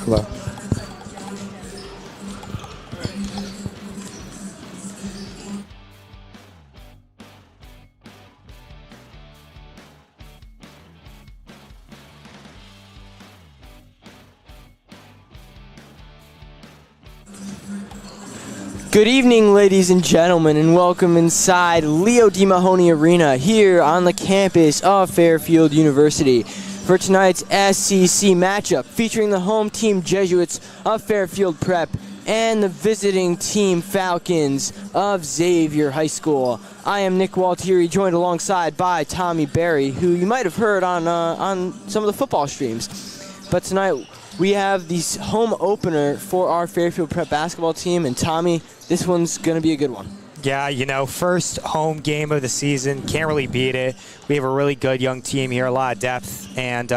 Hello. Good evening, ladies and gentlemen, and welcome inside Leo D. Mahoney Arena here on the campus of Fairfield University for tonight's SEC matchup featuring the home team Jesuits of Fairfield Prep and the visiting team Falcons of Xavier High School. I am Nick Waltieri, joined alongside by Tommy Berry, who you might have heard on some of the football streams. But tonight we have the home opener for our Fairfield Prep basketball team, and Tommy, this one's going to be a good one. Yeah, you know, first home game of the season. Can't really beat it. We have a really good young team here, a lot of depth. And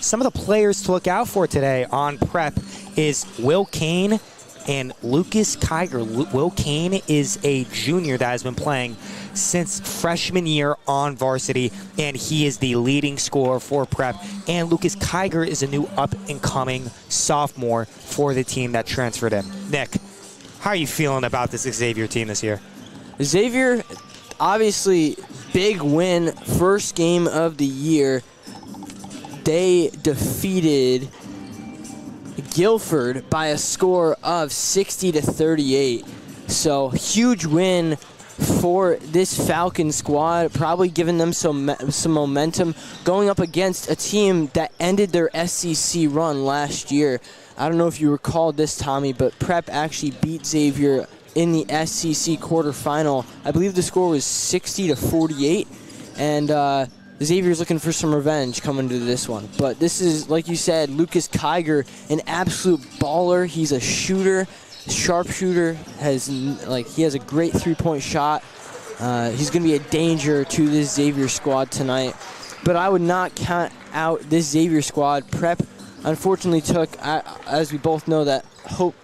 some of the players to look out for today on prep is Will Kane and Lucas Kiger. Will Kane is a junior that has been playing since freshman year on varsity, and he is the leading scorer for prep. And Lucas Kiger is a new up-and-coming sophomore for the team that transferred him. Nick, how are you feeling about this Xavier team this year? Xavier, obviously, big win, first game of the year. They defeated Guilford by a score of 60-38. So, huge win for this Falcon squad, probably giving them some momentum going up against a team that ended their SEC run last year. I don't know if you recall this, Tommy, but Prep actually beat Xavier in the SEC quarterfinal. I believe the score was 60-48, and Xavier's looking for some revenge coming to this one. But this is, like you said, Lucas Kiger, an absolute baller. He's a shooter, sharpshooter. He has a great three-point shot. He's going to be a danger to this Xavier squad tonight. But I would not count out this Xavier squad. Prep unfortunately took, as we both know, that Hope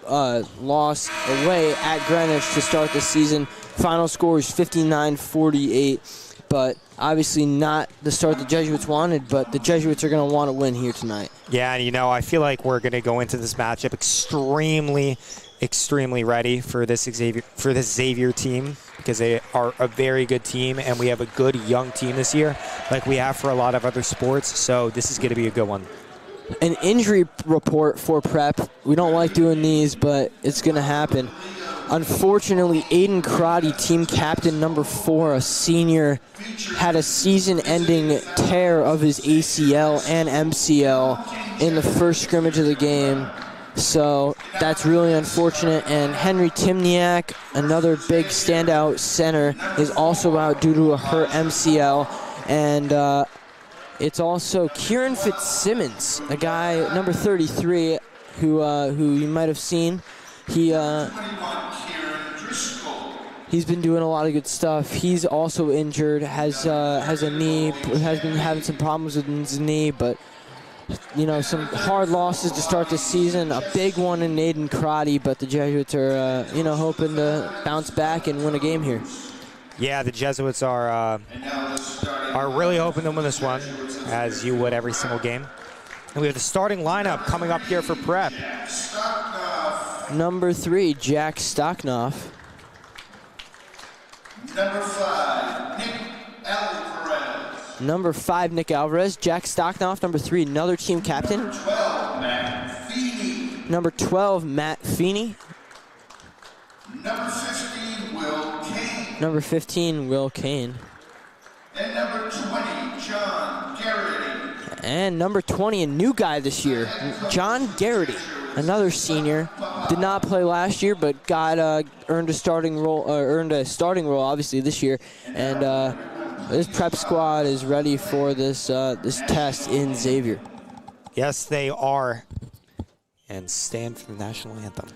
loss away at Greenwich to start the season. Final score is 59-48, but obviously not the start the Jesuits wanted, but the Jesuits are going to want to win here tonight. Yeah, and you know, I feel like we're going to go into this matchup extremely ready for this Xavier team, because they are a very good team, and we have a good young team this year, like we have for a lot of other sports, so this is going to be a good one. An injury report for Prep. We don't like doing these, but it's going to happen. Unfortunately, Aiden Crotty, team captain number 4, a senior, had a season-ending tear of his ACL and MCL in the first scrimmage of the game. So that's really unfortunate. And Henry Timniak, another big standout center, is also out due to a hurt MCL. And it's also Kieran Fitzsimmons, a guy, number 33, who you might have seen. He's been doing a lot of good stuff. He's also injured, has a knee, has been having some problems with his knee, but you know, some hard losses to start the season. A big one in Aiden Crotty, but the Jesuits are hoping to bounce back and win a game here. Yeah, the Jesuits are really hoping to win this one, as you would every single game. And we have the starting lineup coming up here for Prep. Number 3, Jack Stocknoff. Number 5, Nick Alvarez. Jack Stocknoff, number 3, another team captain. Number 12, Matt Feeney. Number 15, Will Kane. And number 20, John Garrity. And number 20, a new guy this year, John Garrity, another senior. Did not play last year, but earned a starting role. Obviously this year. And this prep squad is ready for this test in Xavier. Yes, they are. And stand for the national anthem.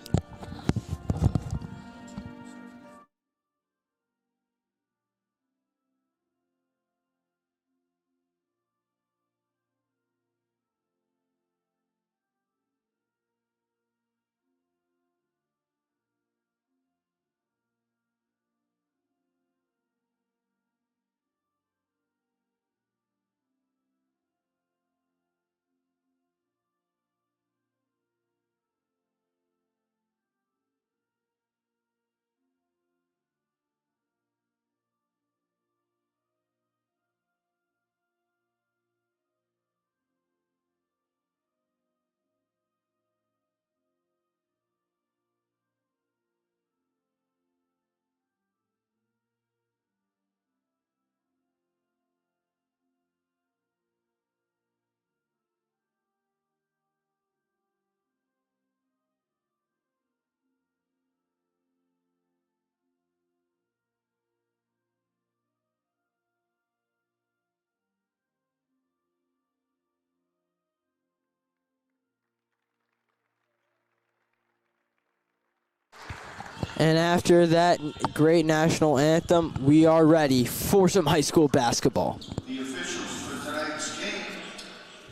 And after that great national anthem, we are ready for some high school basketball. The officials for tonight's game: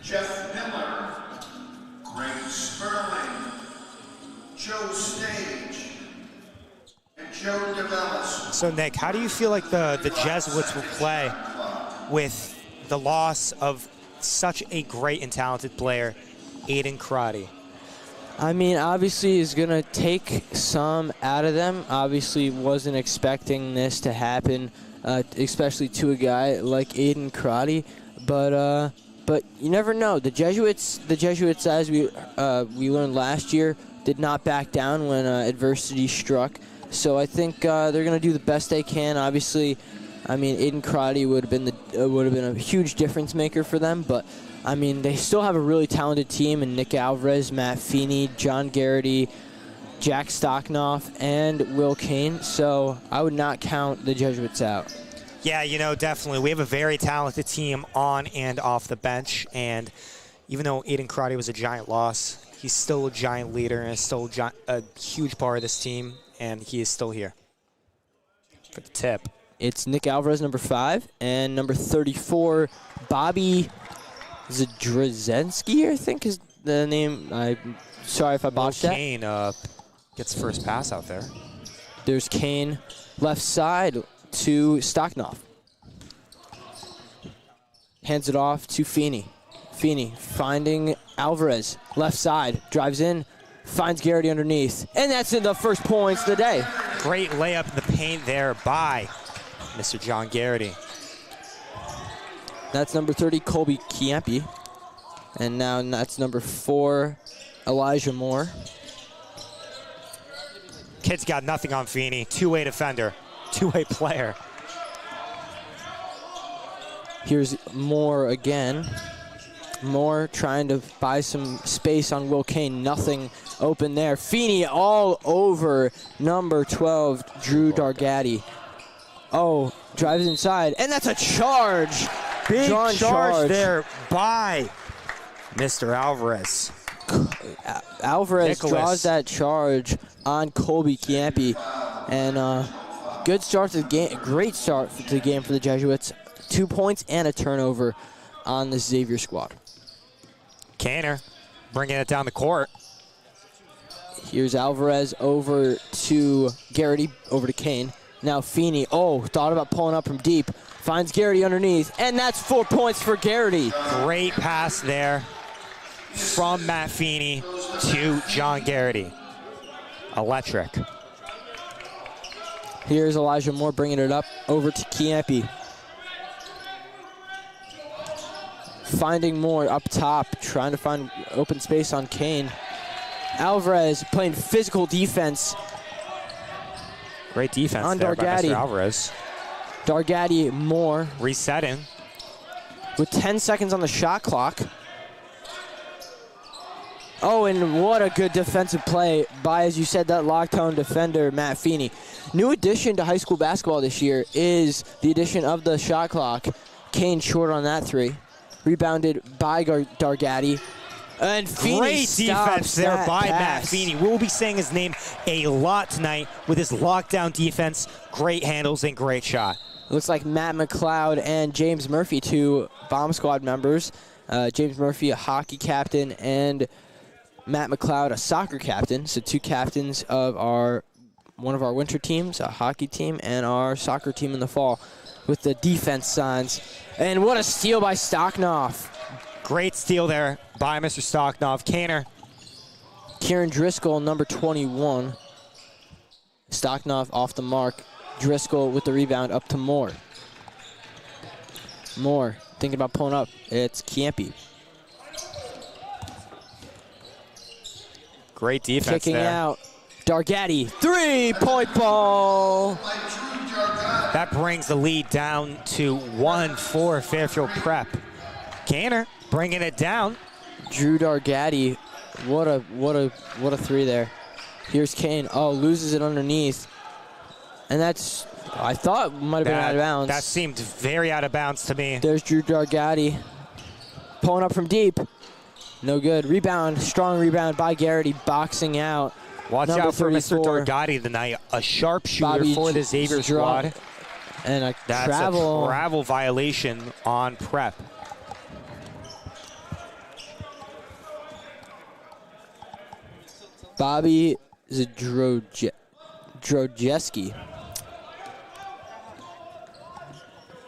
Jeff Miller, Greg Sperling, Joe Stage, and Joe DeVellis. So, Nick, how do you feel like the Jesuits will play with the loss of such a great and talented player, Aiden Crotty? I mean, obviously, he's going to take some out of them. Obviously, wasn't expecting this to happen, especially to a guy like Aiden Crotty. But you never know. The Jesuits, as we learned last year, did not back down when adversity struck. So I think they're going to do the best they can. Obviously, I mean, Aiden Crotty would have been a huge difference maker for them, but I mean, they still have a really talented team in Nick Alvarez, Matt Feeney, John Garrity, Jack Stocknoff, and Will Kane. So I would not count the Jesuits out. Yeah, you know, definitely. We have a very talented team on and off the bench, and even though Aiden Crotty was a giant loss, he's still a giant leader and is still a huge part of this team, and he is still here for the tip. It's Nick Alvarez, number 5, and number 34, Bobby Zdrzenzski, I think is the name. I'm sorry if I botched that. Kane gets first pass out there. There's Kane, left side to Stocknoff. Hands it off to Feeney. Feeney finding Alvarez, left side, drives in, finds Garrity underneath, and that's in the first points of the day. Great layup in the paint there by Mr. John Garrity. That's number 30, Colby Chiampi. And now that's number 4, Elijah Moore. Kid's got nothing on Feeney. Two-way defender, two-way player. Here's Moore again. Moore trying to buy some space on Will Kane. Nothing open there. Feeney all over number 12, Drew Dargatti. Oh, drives inside, and that's a charge. Big charge there by Mr. Alvarez. Alvarez Nicholas draws that charge on Colby Chiampi, and good start to the game. Great start to the game for the Jesuits. 2 points and a turnover on the Xavier squad. Kaner bringing it down the court. Here's Alvarez over to Garrity, over to Kane. Now Feeney, thought about pulling up from deep. Finds Garrity underneath, and that's 4 points for Garrity. Great pass there from Matt Feeney to John Garrity. Electric. Here's Elijah Moore bringing it up over to Chiampi. Finding Moore up top, trying to find open space on Kane. Alvarez playing physical defense. Great defense on there by Dargatti. Mr. Alvarez. Dargatti, Moore. Resetting. With 10 seconds on the shot clock. Oh, and what a good defensive play by, as you said, that lockdown defender, Matt Feeney. New addition to high school basketball this year is the addition of the shot clock. Kane short on that 3. Rebounded by Dargatti. And Feeney Great defense there by Matt pass. Feeney. We'll be saying his name a lot tonight with his lockdown defense, great handles, and great shot. Looks like Matt McLeod and James Murphy, 2 bomb squad members. James Murphy, a hockey captain, and Matt McLeod, a soccer captain. So 2 captains of one of our winter teams, a hockey team, and our soccer team in the fall with the defense signs. And what a steal by Stocknoff. Great steal there by Mr. Stocknoff. Kaner. Kieran Driscoll, number 21. Stocknoff off the mark. Driscoll with the rebound up to Moore. Moore thinking about pulling up. It's Chiampi. Great defense Kicking there. out. Dargatti, 3-point ball. That brings the lead down to 1 for Fairfield Prep. Kaner bringing it down. Drew Dargatti, what a 3 there. Here's Kane. Oh, loses it underneath. And that's, I thought, might have been out of bounds. That seemed very out of bounds to me. There's Drew Dargatti. Pulling up from deep. No good. Rebound, strong rebound by Garrity, boxing out Watch Number out for Mr. 34. Dargatti tonight, a sharpshooter Bobby for the Xavier squad. And a That's travel. a travel violation on Prep. Bobby Zdrojeski,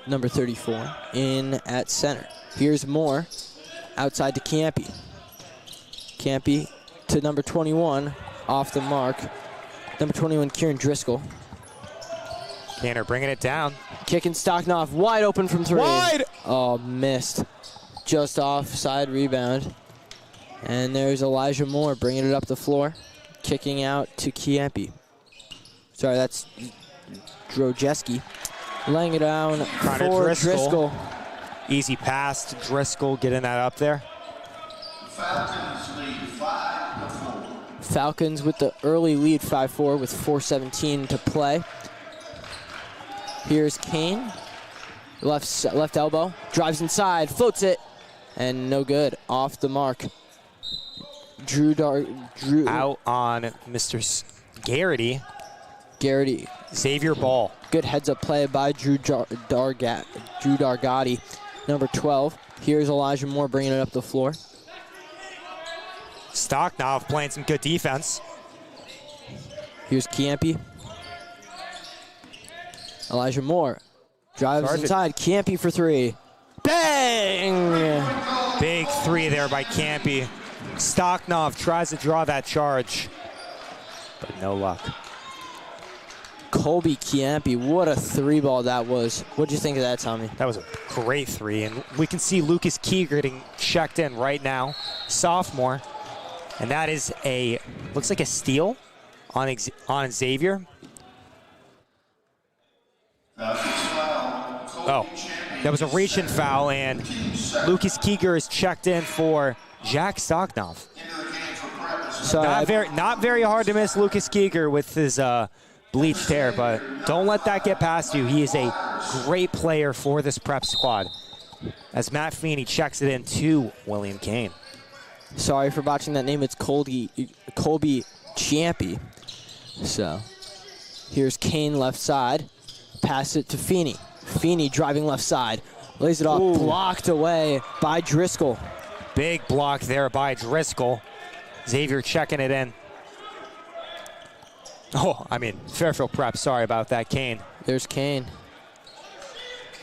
number 34, in at center. Here's Moore, outside to Campy. Campy to number 21, off the mark. Number 21, Kieran Driscoll. Canner bringing it down. Kicking Stocknoff, wide open from 3. Wide! Oh, missed. Just offside rebound. And there's Elijah Moore bringing it up the floor. Kicking out to Kiempi. Sorry, that's Drojeski. Laying it down for Driscoll. Easy pass to Driscoll, getting that up there. Falcons lead 5-4. Falcons with the early lead 5-4 with 4:17 to play. Here's Kane. Left elbow. Drives inside. Floats it. And no good. Off the mark. Drew Out on Mr. Garrity. Garrity. Xavier ball. Good heads-up play by Drew Dargatti, number 12. Here's Elijah Moore bringing it up the floor. Stocknoff playing some good defense. Here's Kiempi. Elijah Moore drives inside. Kiempi for 3. Bang! Big 3 there by Campy. Stocknoff tries to draw that charge, but no luck. Colby Kiempi, what a 3-ball that was. What'd you think of that, Tommy? That was a great 3, and we can see Lucas Key getting checked in right now, sophomore, and that is looks like a steal on Xavier. Oh, that was a reach-in foul, and Lucas Keeger is checked in for Jack Stocknoff. So Not very hard to miss Lucas Keeger with his bleached hair, but don't let that get past you. He is a great player for this prep squad. As Matt Feeney checks it in to William Kane. Sorry for botching that name. It's Colby Chiampi. So here's Kane left side. Pass it to Feeney. Feeney driving left side. Lays it off. Ooh. Blocked away by Driscoll. Big block there by Driscoll. Xavier checking it in. Fairfield Prep. Sorry about that, Kane. There's Kane.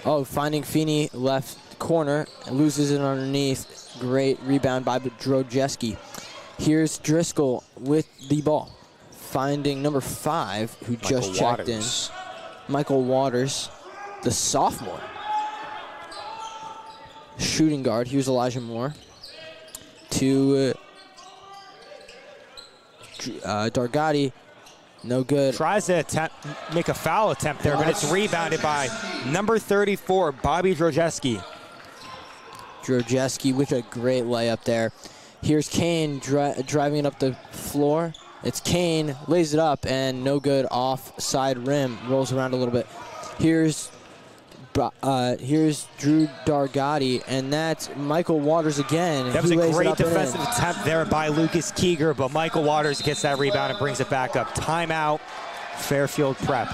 Oh, finding Feeney left corner. Loses it underneath. Great rebound by Drojeski. Here's Driscoll with the ball. Finding number 5, who just checked in. Michael Waters, the sophomore. Shooting guard. Here's Elijah Moore. To Dargatti. No good. Tries to make a foul attempt there, but it's rebounded by number 34, Bobby Drojeski. Drojeski with a great layup there. Here's Kane driving it up the floor. It's Kane, lays it up, and no good off side rim. Rolls around a little bit. Here's Drew Dargatti, and that's Michael Waters again. That was a great defensive attempt there by Lucas Keeger, but Michael Waters gets that rebound and brings it back up. Timeout, Fairfield Prep.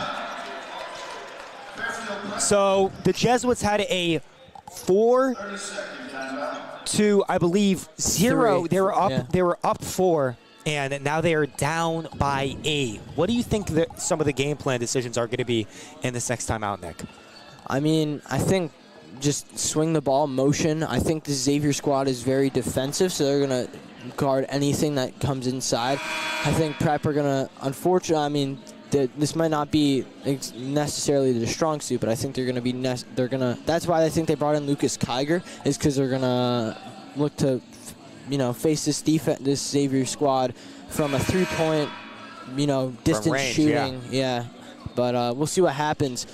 So the Jesuits had a 4-2, I believe, 0. 3. They were up 4. And now they are down by 8. What do you think that some of the game plan decisions are going to be in this next time out, Nick? I think just swing the ball, motion. I think the Xavier squad is very defensive, so they're going to guard anything that comes inside. I think Prep are going to, unfortunately, this might not be necessarily the strong suit, but I think they're going to be, that's why I think they brought in Lucas Kiger, is because they're going to look to face this Xavier squad from a 3-point, distance range, shooting. Yeah. But we'll see what happens.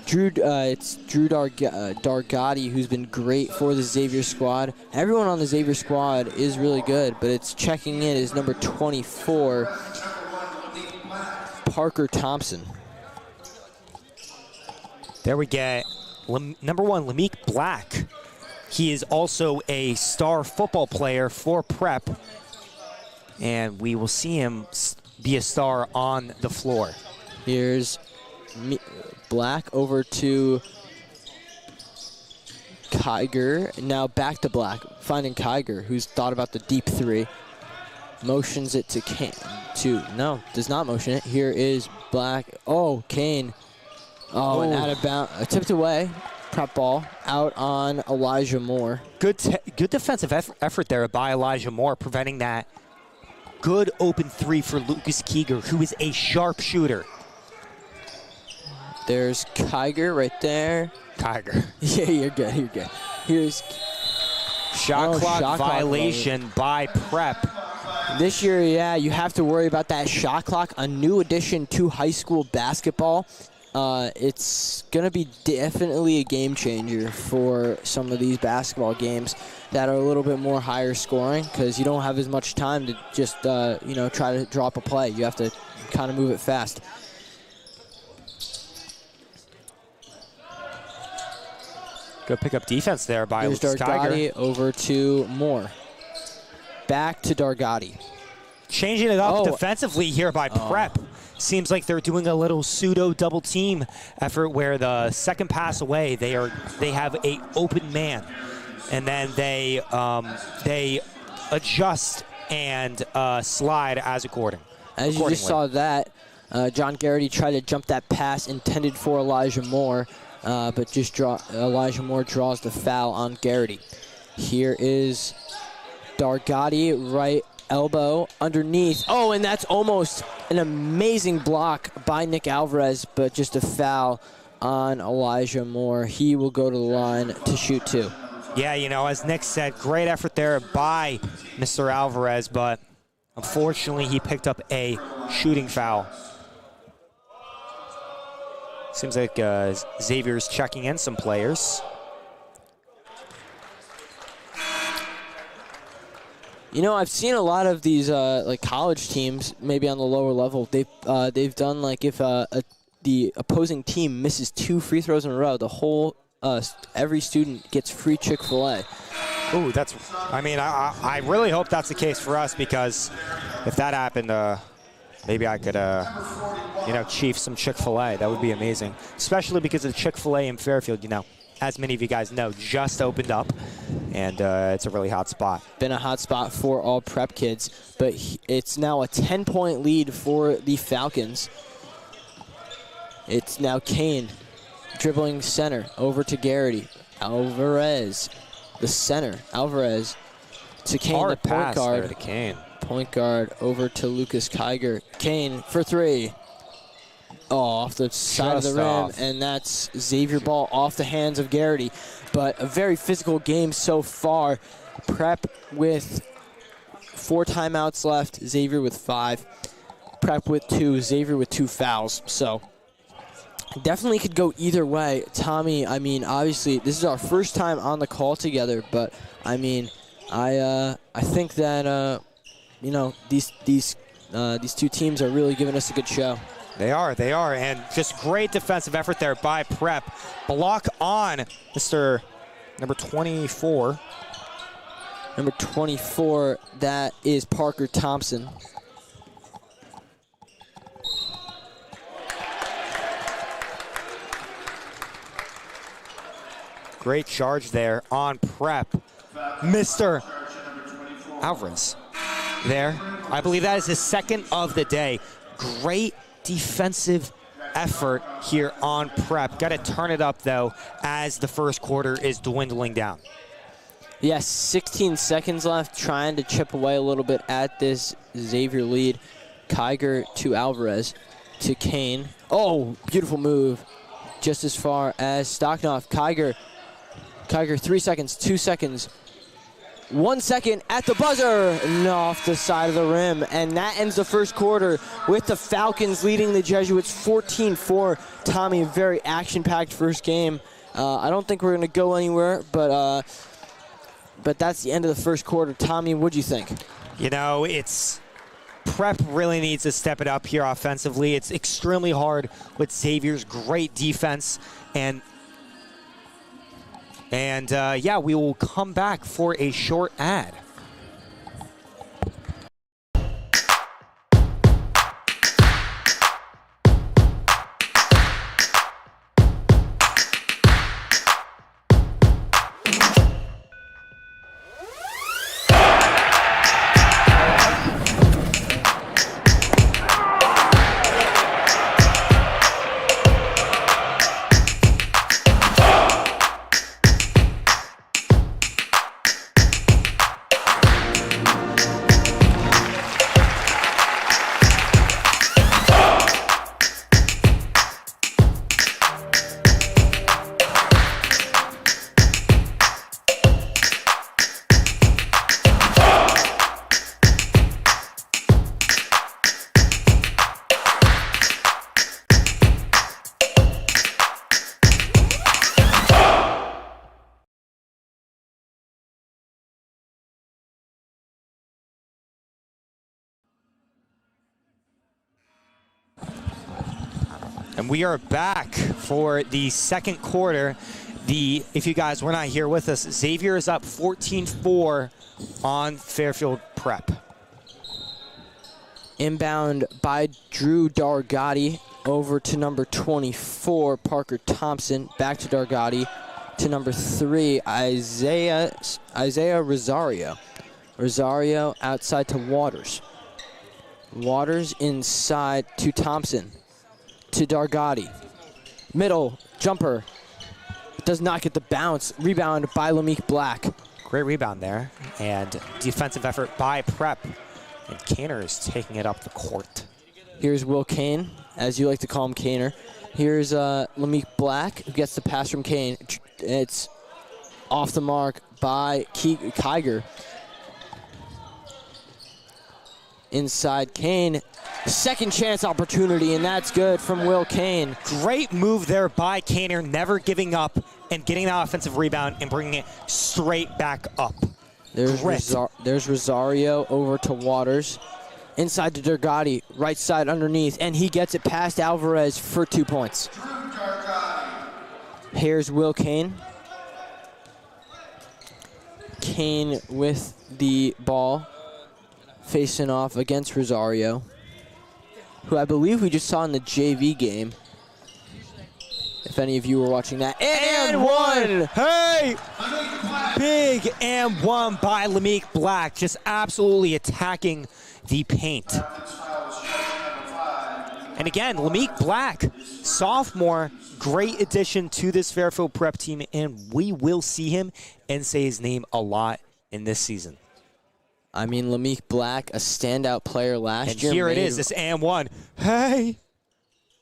It's Drew Dargatti, who's been great for the Xavier squad. Everyone on the Xavier squad is really good, but it's checking in is number 24, Parker Thompson. There we get number 1, Lameek Black. He is also a star football player for Prep, and we will see him be a star on the floor. Here's Black over to Kiger. Now back to Black, finding Kiger, who's thought about the deep three. Motions it to Kane. No, does not motion it. Here is Black. Oh, Kane. Oh, and out of bounds. Tipped away. Prep ball out on Elijah Moore. Good defensive effort there by Elijah Moore, preventing that good open three for Lucas Kiger, who is a sharpshooter. There's Kiger right there. Kiger. Yeah, you're good. You're good. Here's shot clock violation by Prep. This year, yeah, you have to worry about that shot clock. A new addition to high school basketball. It's going to be definitely a game changer for some of these basketball games that are a little bit more higher scoring, because you don't have as much time to just, try to drop a play. You have to kind of move it fast. Good pick up defense there by Here's Lucas Dargati Kiger. over to Moore. Back to Dargati. Changing it up defensively here by Prep. Seems like they're doing a little pseudo double team effort where the second pass away, they have a open man, and then they adjust and slide as according. As you just saw that, John Garrity tried to jump that pass intended for Elijah Moore, but Elijah Moore draws the foul on Garrity. Here is Dargati, right elbow underneath. Oh, and that's almost an amazing block by Nick Alvarez, but just a foul on Elijah Moore. He will go to the line to shoot two. Yeah, as Nick said, great effort there by Mr. Alvarez, but unfortunately he picked up a shooting foul. Seems like Xavier's checking in some players. I've seen a lot of these like college teams, maybe on the lower level. They've done like if the opposing team misses 2 free throws in a row, the whole every student gets free Chick-fil-A. Ooh, I really hope that's the case for us, because if that happened, maybe I could chief some Chick-fil-A. That would be amazing, especially because the Chick-fil-A in Fairfield, as many of you guys know, just opened up, and it's a really hot spot. Been a hot spot for all Prep kids, but it's now a 10-point lead for the Falcons. It's now Kane dribbling center over to Garrity. Alvarez, the center. Alvarez to Kane, the point guard. To Kane. Point guard over to Lucas Kiger. Kane for 3. Oh, off the side of the rim, and that's Xavier ball off the hands of Garrity. But a very physical game so far. Prep with 4 timeouts left, Xavier with 5. Prep with 2, Xavier with 2 fouls. So definitely could go either way. Tommy, obviously this is our first time on the call together, but I think that these 2 teams are really giving us a good show. They are, and just great defensive effort there by Prep. Block on Mr. number 24. Number 24, that is Parker Thompson. Great charge there on Prep. Mr. Alvarez there. I believe that is his second of the day. Great defensive effort here on Prep. Got to turn it up, though, as the first quarter is dwindling down. Yes, 16 seconds left, trying to chip away a little bit at this Xavier lead. Kiger to Alvarez to Kane. Oh, beautiful move. Just as far as Stocknoff. Kiger, 3 seconds, 2 seconds. 1 second at the buzzer, and off the side of the rim. And that ends the first quarter with the Falcons leading the Jesuits 14-4. Tommy, a very action-packed first game. I don't think we're going to go anywhere, but that's the end of the first quarter. Tommy, what'd you think? Prep really needs to step it up here offensively. It's extremely hard with Xavier's great defense, and we will come back for a short ad. And we are back for the second quarter. If you guys were not here with us, Xavier is up 14-4 on Fairfield Prep. Inbound by Drew Dargotti over to number 24, Parker Thompson. Back to Dargotti to number 3, Isaiah Rosario. Rosario outside to Waters. Waters inside to Thompson. To Dargotti. Middle, jumper. Does not get the bounce. Rebound by Lameek Black. Great rebound there. And defensive effort by Prep. And Kaner is taking it up the court. Here's Will Kane, as you like to call him, Kaner. Here's Lameek Black, who gets the pass from Kane. It's off the mark by Kiger. Inside Kane. Second chance opportunity, and that's good from Will Kane. Great move there by Kaner, never giving up and getting that offensive rebound and bringing it straight back up. There's Rosario over to Waters. Inside to Dargotti, right side underneath, and he gets it past Alvarez for 2 points. Here's Will Kane. Kane with the ball, facing off against Rosario, who I believe we just saw in the JV game, if any of you were watching that. And one! Hey! Big and one by Lameek Black, just absolutely attacking the paint. And again, Lameek Black, sophomore, great addition to this Fairfield Prep team, and we will see him and say his name a lot in this season. I mean, Lameek Black, a standout player last year. And here it is, this and one. Hey!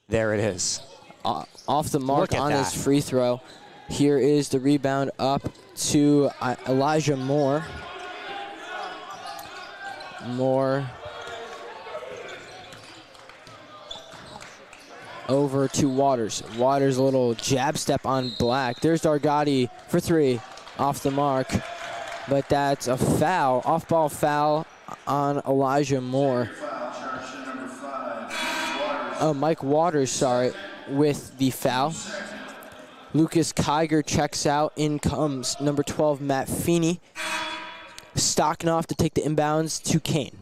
There it is. Off the mark on his free throw. Here is the rebound up to Elijah Moore. Moore over to Waters. Waters, a little jab step on Black. There's Dargotti for 3, off the mark. But that's a foul, off-ball foul on Elijah Moore. Oh, Mike Waters, sorry, with the foul. Lucas Kiger checks out. In comes number 12, Matt Feeney. Stocknoff to take the inbounds to Kane.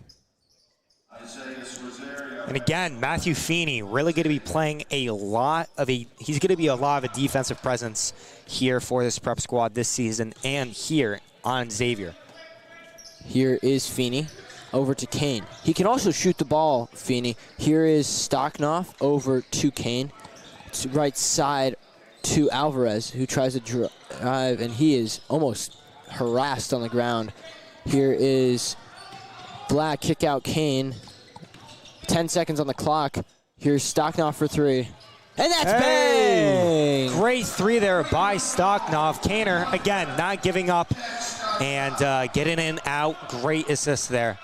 And again, Matthew Feeney really going to be playing he's going to be a lot of a defensive presence here for this prep squad this season and here on Xavier. Here is Feeney over to Kane. He can also shoot the ball, Feeney. Here is Stocknoff over to Kane. To right side to Alvarez, who tries to drive, and he is almost harassed on the ground. Here is Black, kick out Kane. 10 seconds on the clock. Here's Stocknoff for 3. And that's bang! Great 3 there by Stocknoff. Kaner, again, not giving up and getting in, out. Great assist there.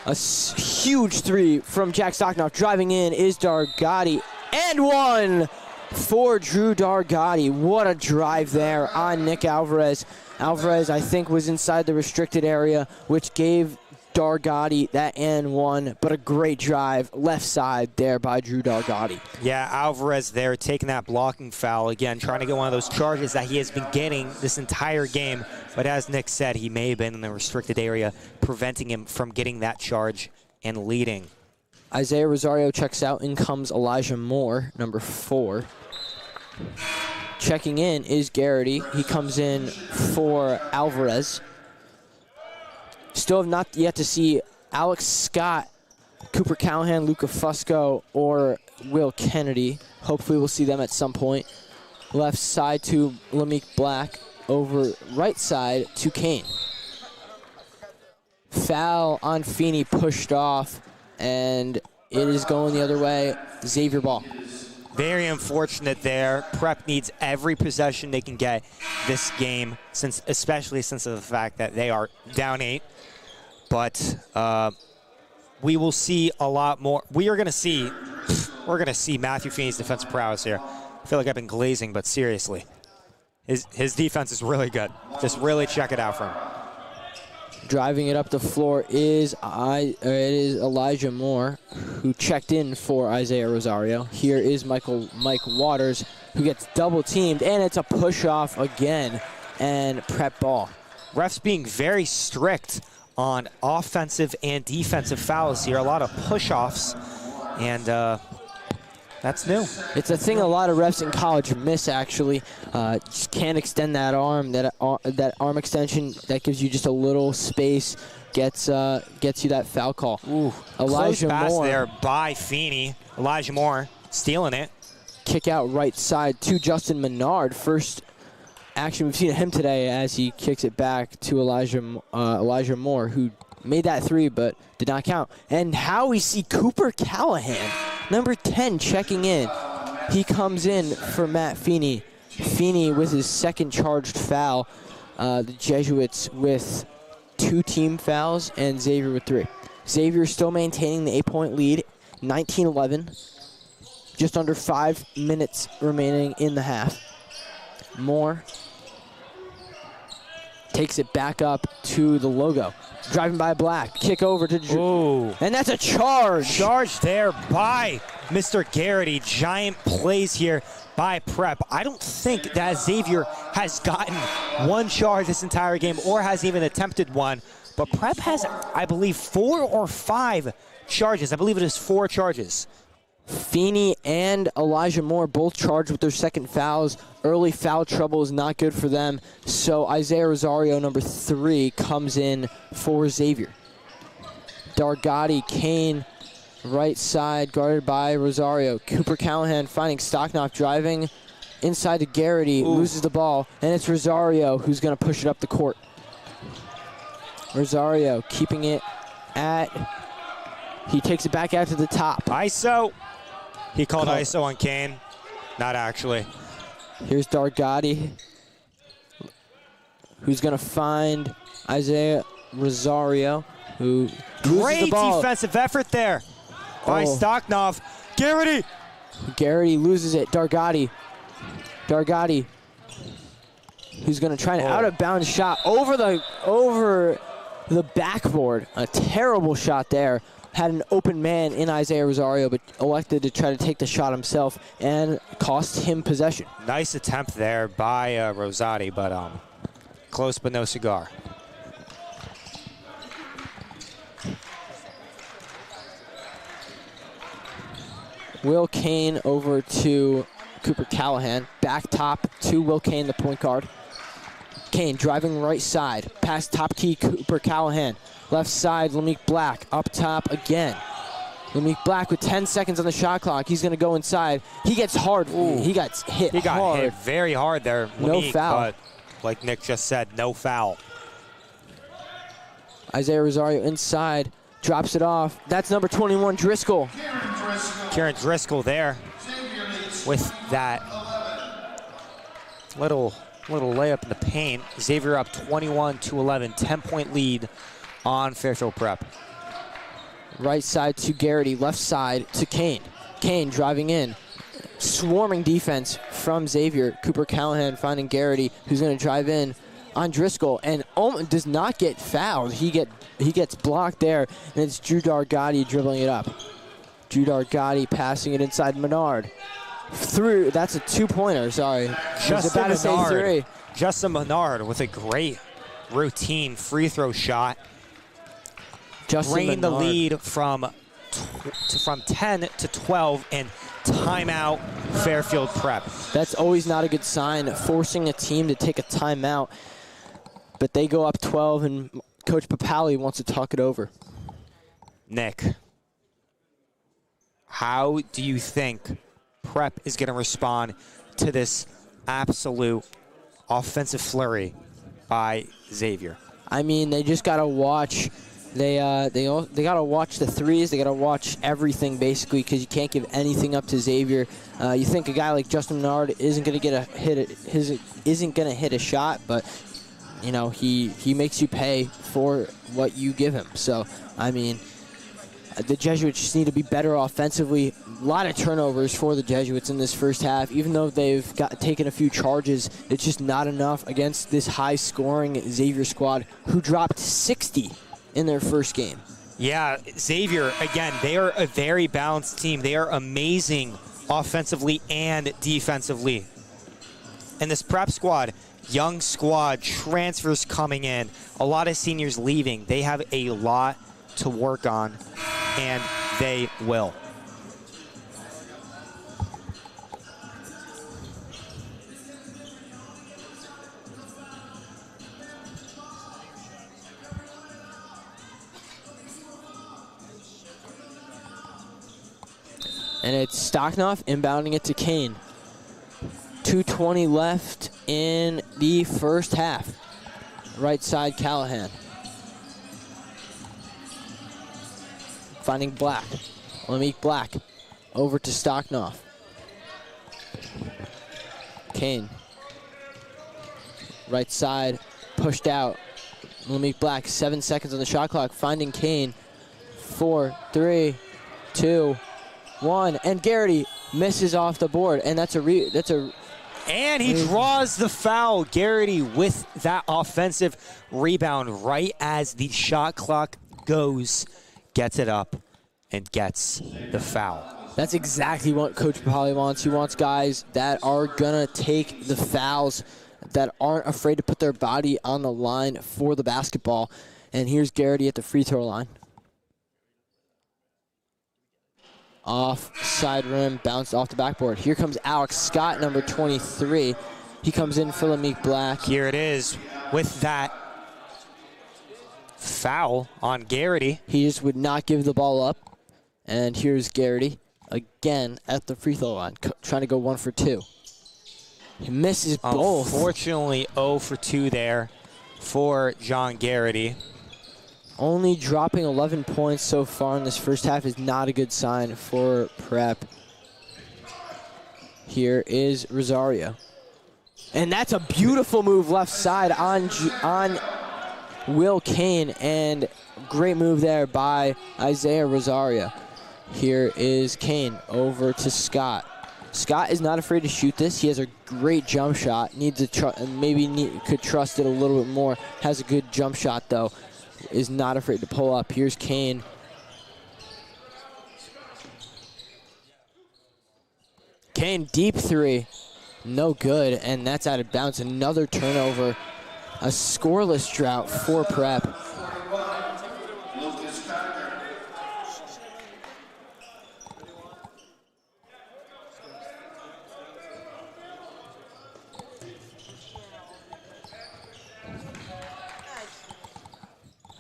A huge 3 from Jack Stocknoff. Driving in is Dargotti. And one for Drew Dargotti. What a drive there on Nick Alvarez. Alvarez, I think, was inside the restricted area, which gave Dargotti that and one, but a great drive left side there by Drew Dargotti. Yeah, Alvarez there taking that blocking foul again, trying to get one of those charges that he has been getting this entire game. But as Nick said, he may have been in the restricted area, preventing him from getting that charge and leading. Isaiah Rosario checks out. In comes Elijah Moore, number 4. Checking in is Garrity. He comes in for Alvarez. Still have not yet to see Alex Scott, Cooper Callahan, Luca Fusco, or Will Kennedy. Hopefully we'll see them at some point. Left side to Lameek Black. Over right side to Kane. Foul on Feeney, pushed off, and it is going the other way. Xavier ball. Very unfortunate there. Prep needs every possession they can get this game, especially since of the fact that they are down 8. But we will see a lot more. We're going to see Matthew Feeney's defensive prowess here. I feel like I've been glazing, but seriously. His defense is really good. Just really check it out for him. Driving it up the floor is Elijah Moore, who checked in for Isaiah Rosario. Here is Mike Waters, who gets double teamed, and it's a push off again, and prep ball. Refs being very strict on offensive and defensive fouls here. A lot of push-offs, and that's new. It's a thing a lot of refs in college miss, actually. Just can't extend that arm. That arm extension that gives you just a little space gets you that foul call. Ooh, Elijah close pass Moore there by Feeney. Elijah Moore stealing it. Kick out right side to Justin Menard. First action we've seen of him today as he kicks it back to Elijah Moore, who made that three but did not count. And how we see Cooper Callahan, number 10, checking in. He comes in for Matt Feeney. Feeney with his second charged foul. The Jesuits with 2 team fouls and Xavier with 3. Xavier still maintaining the 8-point lead, 19-11. Just under 5 minutes remaining in the half. Moore takes it back up to the logo. Driving by Black, kick over to Drew. And that's a charge. Charge there by Mr. Garrity. Giant plays here by Prep. I don't think that Xavier has gotten one charge this entire game or has even attempted one. But Prep has, I believe, 4 or 5 charges. I believe it is 4 charges. Feeney and Elijah Moore both charged with their second fouls. Early foul trouble is not good for them. So Isaiah Rosario, number 3, comes in for Xavier. Dargotti, Kane, right side, guarded by Rosario. Cooper Callahan finding Stocknoff driving inside to Garrity, loses the ball, and it's Rosario who's going to push it up the court. Rosario keeping it he takes it back out to the top. ISO. He called ISO on Kane. Not actually. Here's Dargotti, who's going to find Isaiah Rosario, who loses the ball. Great defensive effort there by Stocknoff. Garrity. Garrity loses it. Dargotti, who's going to try an out-of-bounds shot over the backboard. A terrible shot there. Had an open man in Isaiah Rosario, but elected to try to take the shot himself and cost him possession. Nice attempt there by Rosati, but close but no cigar. Will Kane over to Cooper Callahan. Back top to Will Kane, the point guard. Kane driving right side. Pass top key, Cooper Callahan. Left side, Lamique Black. Up top again. Lamique Black with 10 seconds on the shot clock. He's going to go inside. He gets hard. He got hit hard. He got hit very hard there, Lamique, no foul. But like Nick just said, no foul. Isaiah Rosario inside. Drops it off. That's number 21, Driscoll. Kieran Driscoll there with that little layup in the paint. Xavier up 21-11, 10-point lead on Fairfield Prep. Right side to Garrity, left side to Kane. Kane driving in. Swarming defense from Xavier. Cooper Callahan finding Garrity, who's going to drive in on Driscoll and does not get fouled. He gets blocked there, and it's Drew Dargotti dribbling it up. Drew Dargotti passing it inside Menard. Through, that's a 2-pointer, sorry. I was about to say 3. Justin Menard with a great routine free throw shot. Bringing the lead from 10 to 12 and timeout Fairfield Prep. That's always not a good sign, forcing a team to take a timeout. But they go up 12, and Coach Papali wants to talk it over. Nick, how do you think Prep is going to respond to this absolute offensive flurry by Xavier? I mean, they just got to watch. They got to watch the threes. They got to watch everything basically, because you can't give anything up to Xavier. You think a guy like Justin Menard isn't going to hit a shot, but you know he makes you pay for what you give him. So I mean, The Jesuits just need to be better offensively. A lot of turnovers for the Jesuits in this first half. Even though they've taken a few charges, it's just not enough against this high-scoring Xavier squad who dropped 60 in their first game. Yeah, Xavier, again, they are a very balanced team. They are amazing offensively and defensively. And this prep squad, young squad, transfers coming in, a lot of seniors leaving. They have a lot to work on, and they will. And it's Stocknoff inbounding it to Kane. 2:20 left in the first half. Right side, Callahan. Finding Black. Lamique Black. Over to Stocknoff. Kane. Right side, pushed out. Lamique Black, 7 seconds on the shot clock. Finding Kane. 4, 3, 2, 1. And Garrity misses off the board. And And he draws the foul. Garrity with that offensive rebound right as the shot clock goes. Gets it up and gets the foul. That's exactly what Coach Papali wants. He wants guys that are going to take the fouls, that aren't afraid to put their body on the line for the basketball. And here's Garrity at the free throw line. Off side rim, bounced off the backboard. Here comes Alex Scott, number 23. He comes in for Lamique Black. Here it is with that foul on Garrity. He just would not give the ball up. And here's Garrity again at the free throw line, trying to go 1 for 2. He misses both. Unfortunately, 0 for 2 there for John Garrity. Only dropping 11 points so far in this first half is not a good sign for Prep. Here is Rosario. And that's a beautiful move left side on Will Kane, and great move there by Isaiah Rosario. Here is Kane over to Scott. Scott is not afraid to shoot this. He has a great jump shot. Needs to could trust it a little bit more. Has a good jump shot though. Is not afraid to pull up. Here's Kane. Kane, deep three. No good, and that's out of bounds. Another turnover. A scoreless drought for Prep.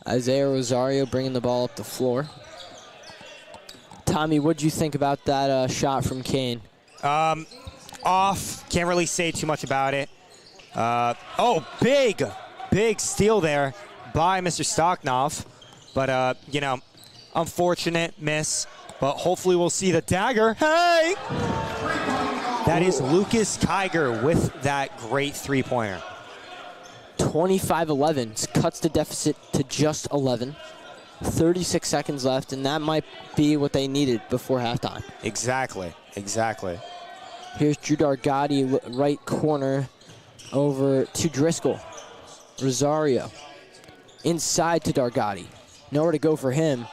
Isaiah Rosario bringing the ball up the floor. Tommy, what did you think about that shot from Kane? Off. Can't really say too much about it. Oh, big steal there by Mr. Stocknoff. But, you know, unfortunate miss. But hopefully we'll see the dagger. Hey! That is Lucas Kiger with that great three-pointer. 25-11, cuts the deficit to just 11. 36 seconds left, and that might be what they needed before halftime. Exactly. Here's Drew Dargati, right corner, over to Driscoll. Rosario, inside to Dargati. Nowhere to go for him,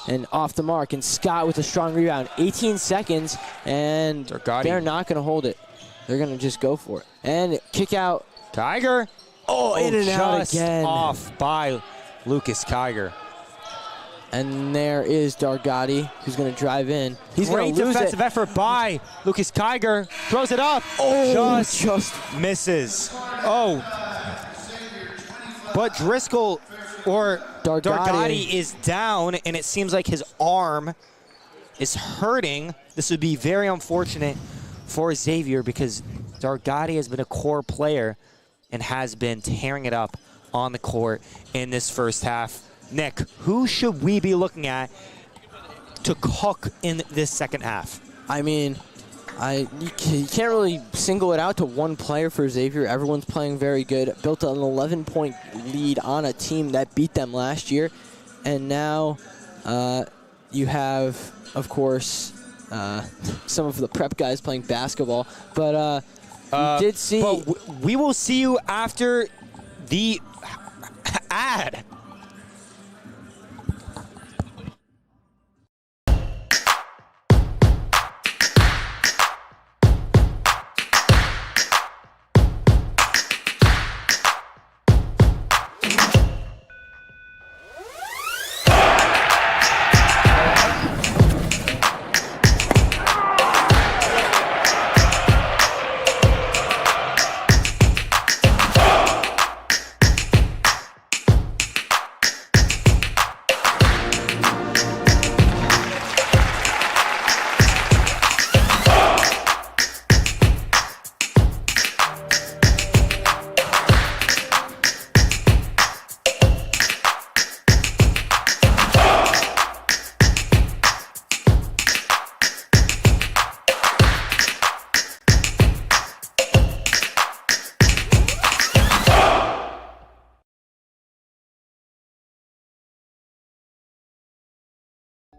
and off the mark, and Scott with a strong rebound. 18 seconds, and Dargati. They're not going to hold it. They're going to just go for it. And kick out. Kiger. Oh, in and out again. Off by Lucas Kiger. And there is Dargati, who's going to drive in. He's going to lose defensive effort by Lucas Kiger. Throws it up. Oh, just misses. Oh. But Driscoll or Dargati is down, and it seems like his arm is hurting. This would be very unfortunate for Xavier because Dargati has been a core player and has been tearing it up on the court in this first half. Nick, who should we be looking at to cook in this second half? I mean, you can't really single it out to one player for Xavier. Everyone's playing very good. Built an 11-point lead on a team that beat them last year. And now you have, of course, some of the prep guys playing basketball. But we did see. But we will see you after the ad.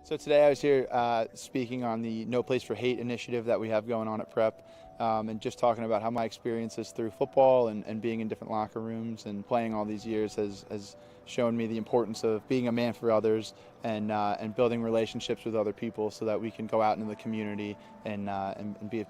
So today I was here speaking on the No Place for Hate initiative that we have going on at Prep, and just talking about how my experiences through football and being in different locker rooms and playing all these years has shown me the importance of being a man for others and building relationships with other people so that we can go out into the community and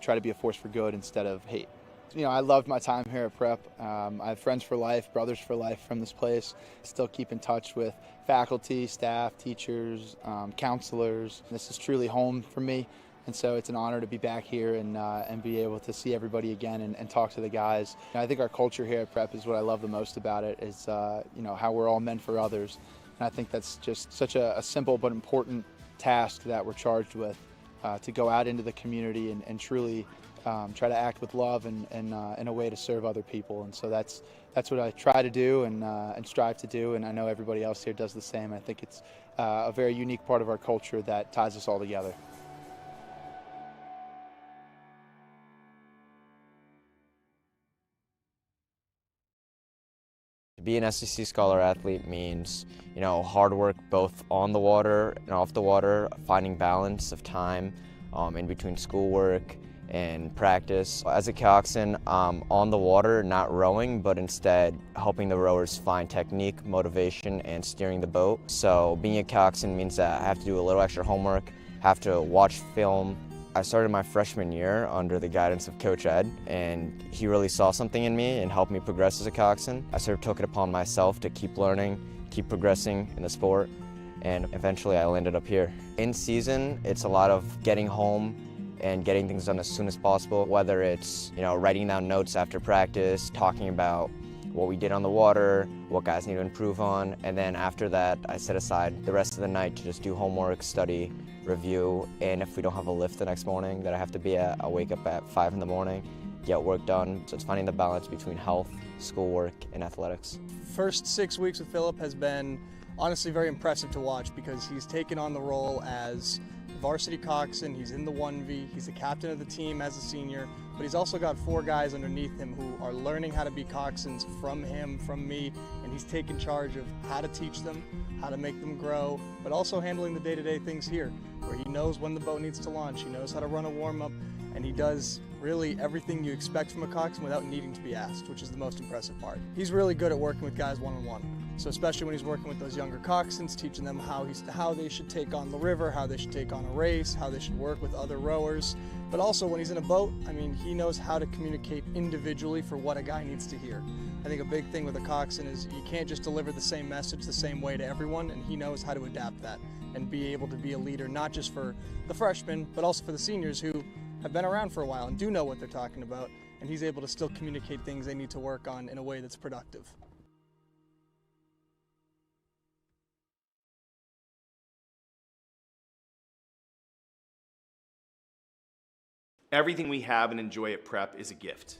try to be a force for good instead of hate. You know, I loved my time here at Prep. I have friends for life, brothers for life from this place. Still keep in touch with faculty, staff, teachers, counselors. This is truly home for me, and so it's an honor to be back here and be able to see everybody again and talk to the guys. And I think our culture here at Prep is what I love the most about it, is you know, how we're all meant for others. And I think that's just such a simple but important task that we're charged with, to go out into the community and truly try to act with love and in a way to serve other people. And so that's what I try to do and strive to do, and I know everybody else here does the same. I think it's a very unique part of our culture that ties us all together. To be an SEC Scholar athlete means, you know, hard work both on the water and off the water, finding balance of time in between schoolwork and practice. As a coxswain, on the water, not rowing, but instead helping the rowers find technique, motivation, and steering the boat. So being a coxswain means that I have to do a little extra homework, have to watch film. I started my freshman year under the guidance of Coach Ed, and he really saw something in me and helped me progress as a coxswain. I sort of took it upon myself to keep learning, keep progressing in the sport, and eventually I landed up here. In season, it's a lot of getting home and getting things done as soon as possible, whether it's, you know, writing down notes after practice, talking about what we did on the water, what guys need to improve on, and then after that, I set aside the rest of the night to just do homework, study, review, and if we don't have a lift the next morning that I have to be at, I'll wake up at 5 in the morning, get work done. So it's finding the balance between health, schoolwork, and athletics. First 6 weeks with Philip has been honestly very impressive to watch because he's taken on the role as varsity coxswain, he's in the 1V, he's the captain of the team as a senior, but he's also got 4 guys underneath him who are learning how to be coxswains from him, from me, and he's taken charge of how to teach them, how to make them grow, but also handling the day-to-day things here, where he knows when the boat needs to launch, he knows how to run a warm-up, and he does really everything you expect from a coxswain without needing to be asked, which is the most impressive part. He's really good at working with guys one-on-one. So especially when he's working with those younger coxswains, teaching them how they should take on the river, how they should take on a race, how they should work with other rowers. But also when he's in a boat, I mean, he knows how to communicate individually for what a guy needs to hear. I think a big thing with a coxswain is you can't just deliver the same message the same way to everyone, and he knows how to adapt that and be able to be a leader, not just for the freshmen, but also for the seniors who have been around for a while and do know what they're talking about, and he's able to still communicate things they need to work on in a way that's productive. Everything we have and enjoy at Prep is a gift.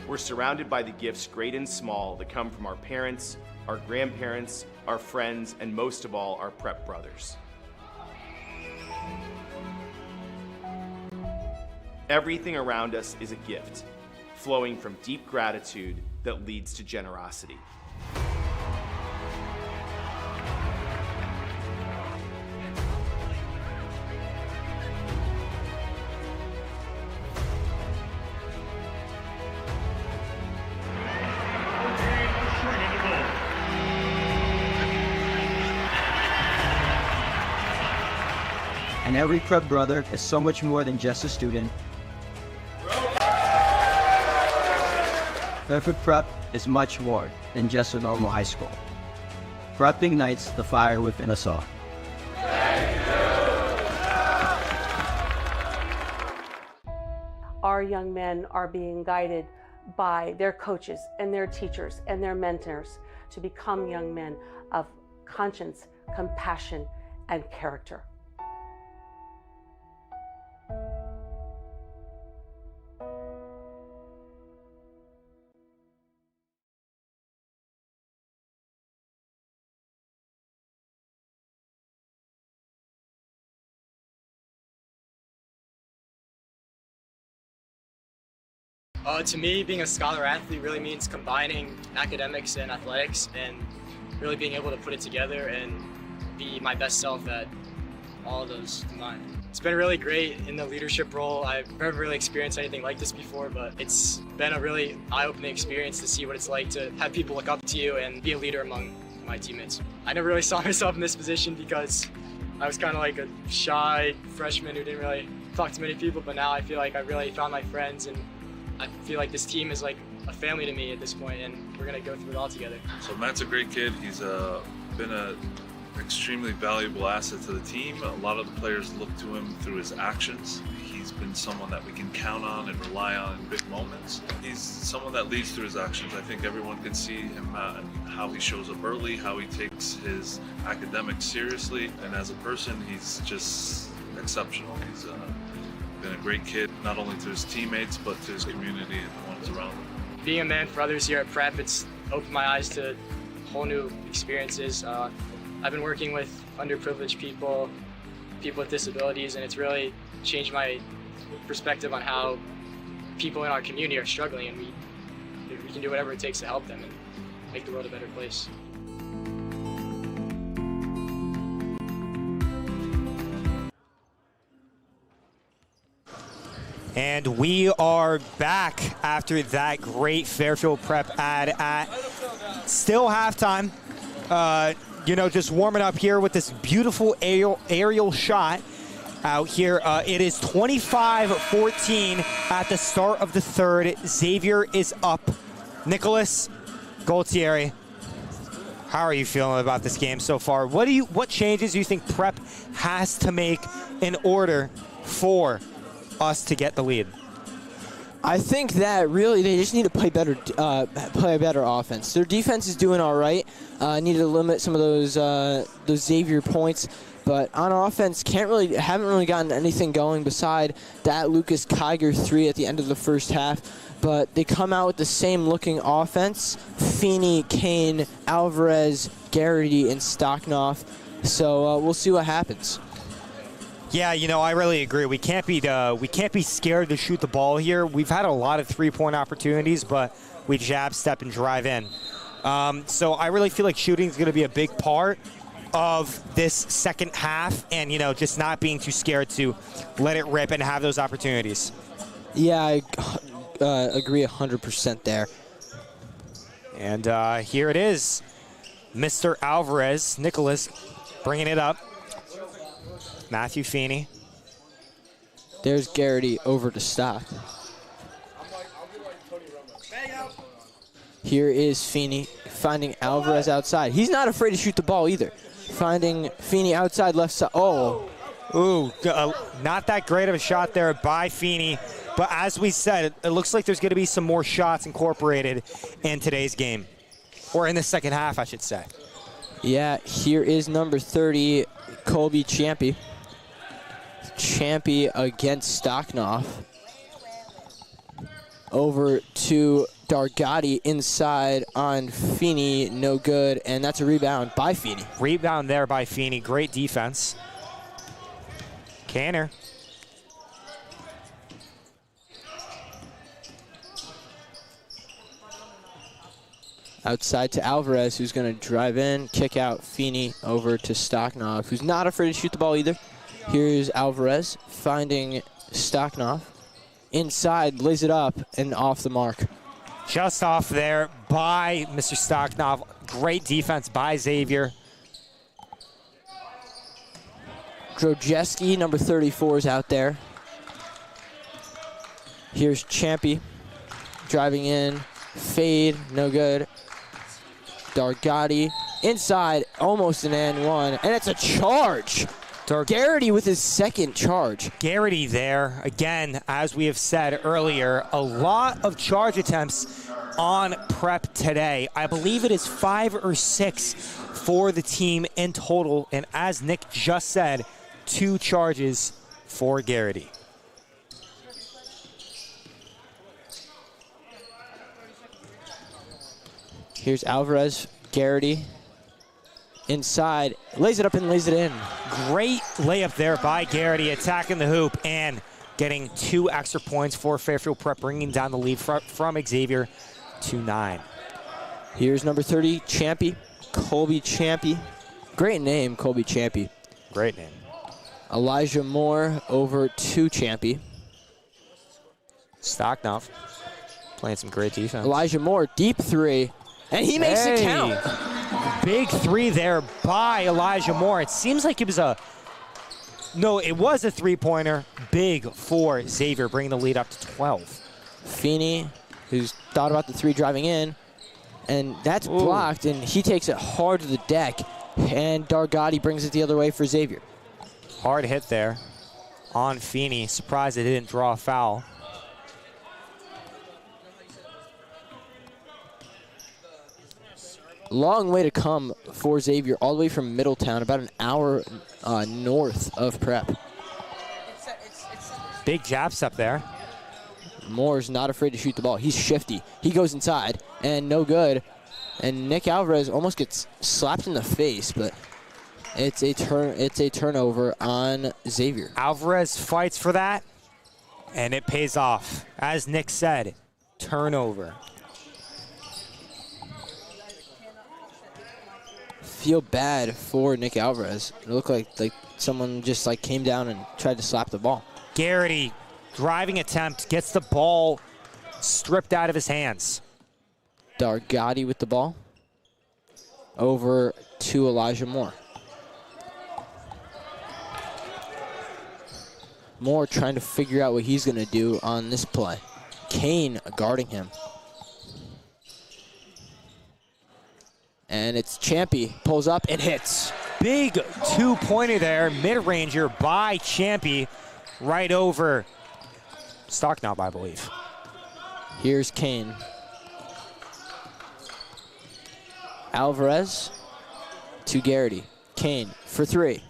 We're surrounded by the gifts, great and small, that come from our parents, our grandparents, our friends, and most of all, our Prep brothers. Everything around us is a gift, flowing from deep gratitude that leads to generosity. and every prep brother is so much more than just a student. Fairfield Prep is much more than just a normal high school. Prep ignites the fire within us all. Our young men are being guided by their coaches and their teachers and their mentors to become young men of conscience, compassion, and character. To me, being a scholar athlete really means combining academics and athletics and really being able to put it together and be my best self at all of those combined. It's been really great in the leadership role. I've never really experienced anything like this before, but it's been a really eye-opening experience to see what it's like to have people look up to you and be a leader among my teammates. I never really saw myself in this position because I was kind of like a shy freshman who didn't really talk to many people, but now I feel like I really found my friends, and I feel like this team is like a family to me at this point, and we're going to go through it all together. So Matt's a great kid. He's been an extremely valuable asset to the team. A lot of the players look to him through his actions. He's been someone that we can count on and rely on in big moments. He's someone that leads through his actions. I think everyone can see him and how he shows up early, how he takes his academics seriously, and as a person, he's just exceptional. He's been a great kid, not only to his teammates, but to his community and the ones around him. Being a man for others here at Prep, it's opened my eyes to whole new experiences. I've been working with underprivileged people, people with disabilities, and it's really changed my perspective on how people in our community are struggling, and we can do whatever it takes to help them and make the world a better place. And we are back after that great Fairfield Prep ad at still halftime. Just warming up here with this beautiful aerial shot out here. It is 25-14 at the start of the third. Xavier is up. Nicholas Gualtieri, how are you feeling about this game so far? What changes do you think Prep has to make in order for us to get the lead? I think that really they just need to play better offense. Their defense is doing all right. Need to limit some of those Xavier points, but on offense haven't really gotten anything going beside that Lucas Kiger 3 at the end of the first half. But they come out with the same looking offense: Feeney, Kane, Alvarez, Garrity, and Stocknoff. So we'll see what happens. Yeah, I really agree. We can't be scared to shoot the ball here. We've had a lot of three-point opportunities, but we jab, step, and drive in. So I really feel like shooting is going to be a big part of this second half, and just not being too scared to let it rip and have those opportunities. Yeah, I agree 100% there. And here it is, Mr. Alvarez, Nicholas, bringing it up. Matthew Feeney. There's Garrity over to Stock. Here is Feeney finding Alvarez outside. He's not afraid to shoot the ball either. Finding Feeney outside left side. Oh. Ooh, not that great of a shot there by Feeney. But as we said, it looks like there's going to be some more shots incorporated in today's game. Or in the second half, I should say. Yeah, here is number 30, Colby Champy. Champy against Stocknoff. Over to Dargati inside on Feeney, no good, and that's a rebound by Feeney. Rebound there by Feeney, great defense. Canner. Outside to Alvarez, who's going to drive in, kick out Feeney over to Stocknoff, who's not afraid to shoot the ball either. Here's Alvarez finding Stocknoff. Inside, lays it up, and off the mark. Just off there by Mr. Stocknoff. Great defense by Xavier. Drojeski, number 34, is out there. Here's Champy driving in. Fade, no good. Dargati inside, almost an and one, and it's a charge. Garrity with his second charge. Garrity there, again, as we have said earlier, a lot of charge attempts on prep today. I believe it is 5 or 6 for the team in total, and as Nick just said, 2 charges for Garrity. Here's Alvarez, Garrity. Inside, lays it up and lays it in. Great layup there by Garrity, attacking the hoop and getting 2 extra points for Fairfield Prep, bringing down the lead from Xavier to 9. Here's number 30, Champy, Colby Champy. Great name, Colby Champy. Great name. Elijah Moore over to Champy. Stocknoff playing some great defense. Elijah Moore, deep 3, and he makes it count. Big 3 there by Elijah Moore. It seems like it was a, no, it was a 3-pointer. Big for Xavier, bringing the lead up to 12. Feeney, who's thought about the 3 driving in, and that's blocked, and he takes it hard to the deck, and Dargati brings it the other way for Xavier. Hard hit there on Feeney. Surprised they didn't draw a foul. Long way to come for Xavier, all the way from Middletown, about an hour north of Prep. Big jab step there. Moore's not afraid to shoot the ball. He's shifty. He goes inside, and no good. And Nick Alvarez almost gets slapped in the face, but it's a turnover on Xavier. Alvarez fights for that, and it pays off. As Nick said, turnover. Feel bad for Nick Alvarez. It looked like someone just came down and tried to slap the ball. Garrity, driving attempt, gets the ball stripped out of his hands. Dargati with the ball. Over to Elijah Moore. Moore trying to figure out what he's going to do on this play. Kane guarding him. And it's Champy, pulls up and hits. Big 2-pointer there, mid-ranger by Champy, right over Stocknob, I believe. Here's Kane. Alvarez to Garrity. Kane for 3.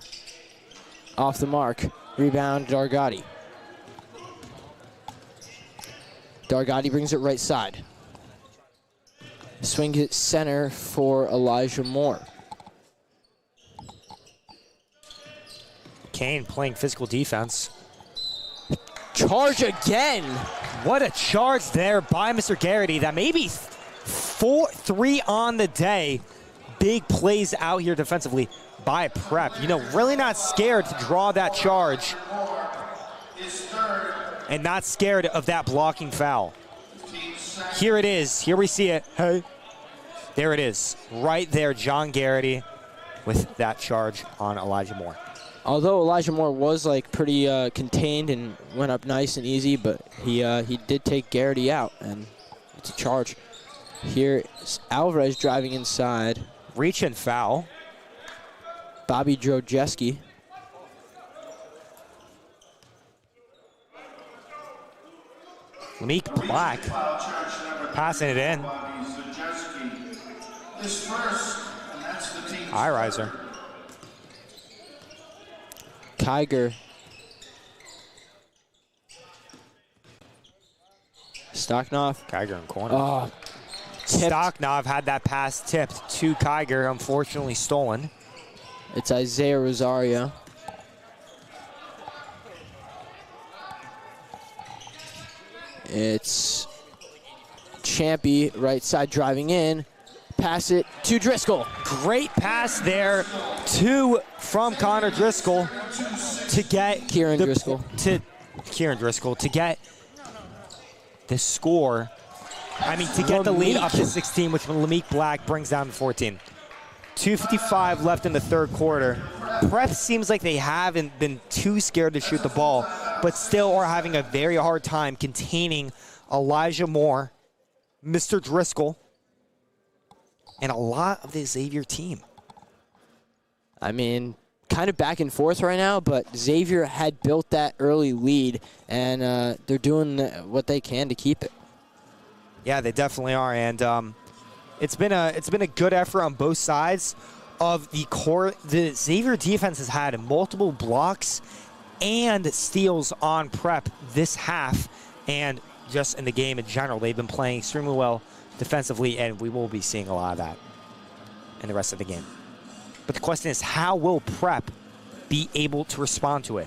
Off the mark. Rebound, Dargati. Dargati brings it right side. Swing it center for Elijah Moore. Kane playing physical defense. Charge again. What a charge there by Mr. Garrity. That may be 3 on the day. Big plays out here defensively by Prep. You know, really not scared to draw that charge. And not scared of that blocking foul. Here it is. Here we see it. Hey. There it is. Right there, John Garrity with that charge on Elijah Moore. Although Elijah Moore was pretty contained and went up nice and easy, but he did take Garrity out, and it's a charge. Here's Alvarez driving inside. Reach and foul. Bobby Drojeski. Leek Black passing it in. Eye riser. Kiger. Stocknoff. Kiger in corner. Oh, Stocknoff had that pass tipped to Kiger, unfortunately stolen. It's Isaiah Rosario. It's Champy, right side driving in. Pass it to Driscoll. Great pass there from Connor Driscoll to get Kieran Driscoll to get the score. I mean, to get the lead up to 16, which Leek Black brings down to 14. 2:55 left in the third quarter. Prep seems like they haven't been too scared to shoot the ball, but still are having a very hard time containing Elijah Moore, Mr. Driscoll, and a lot of the Xavier team. I mean, kind of back and forth right now, but Xavier had built that early lead, and they're doing what they can to keep it. Yeah, they definitely are, and it's been a good effort on both sides of the core. The Xavier defense has had multiple blocks and steals on Prep this half, and just in the game in general, they've been playing extremely well defensively, and we will be seeing a lot of that in the rest of the game. But the question is, how will Prep be able to respond to it?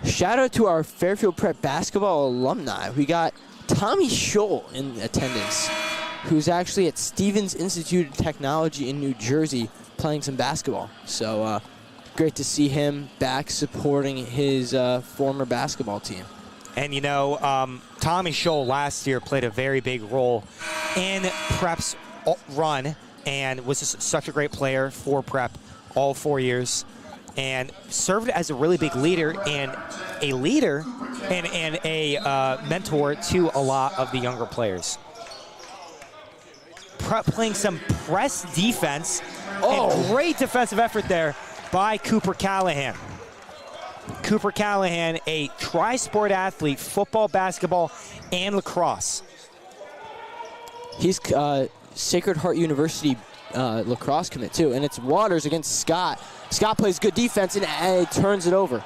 Shout out to our Fairfield Prep basketball alumni. We got Tommy Scholl in attendance, who's actually at Stevens Institute of Technology in New Jersey playing some basketball. So great to see him back supporting his former basketball team. And you know, Tommy Scholl last year played a very big role in Prep's run and was just such a great player for Prep all 4 years, and served as a really big leader and a mentor to a lot of the younger players. Prep playing some press defense, and great defensive effort there by Cooper Callahan. Cooper Callahan, a tri-sport athlete, football, basketball, and lacrosse. He's Sacred Heart University lacrosse commit too, and it's Waters against Scott. Scott plays good defense and turns it over.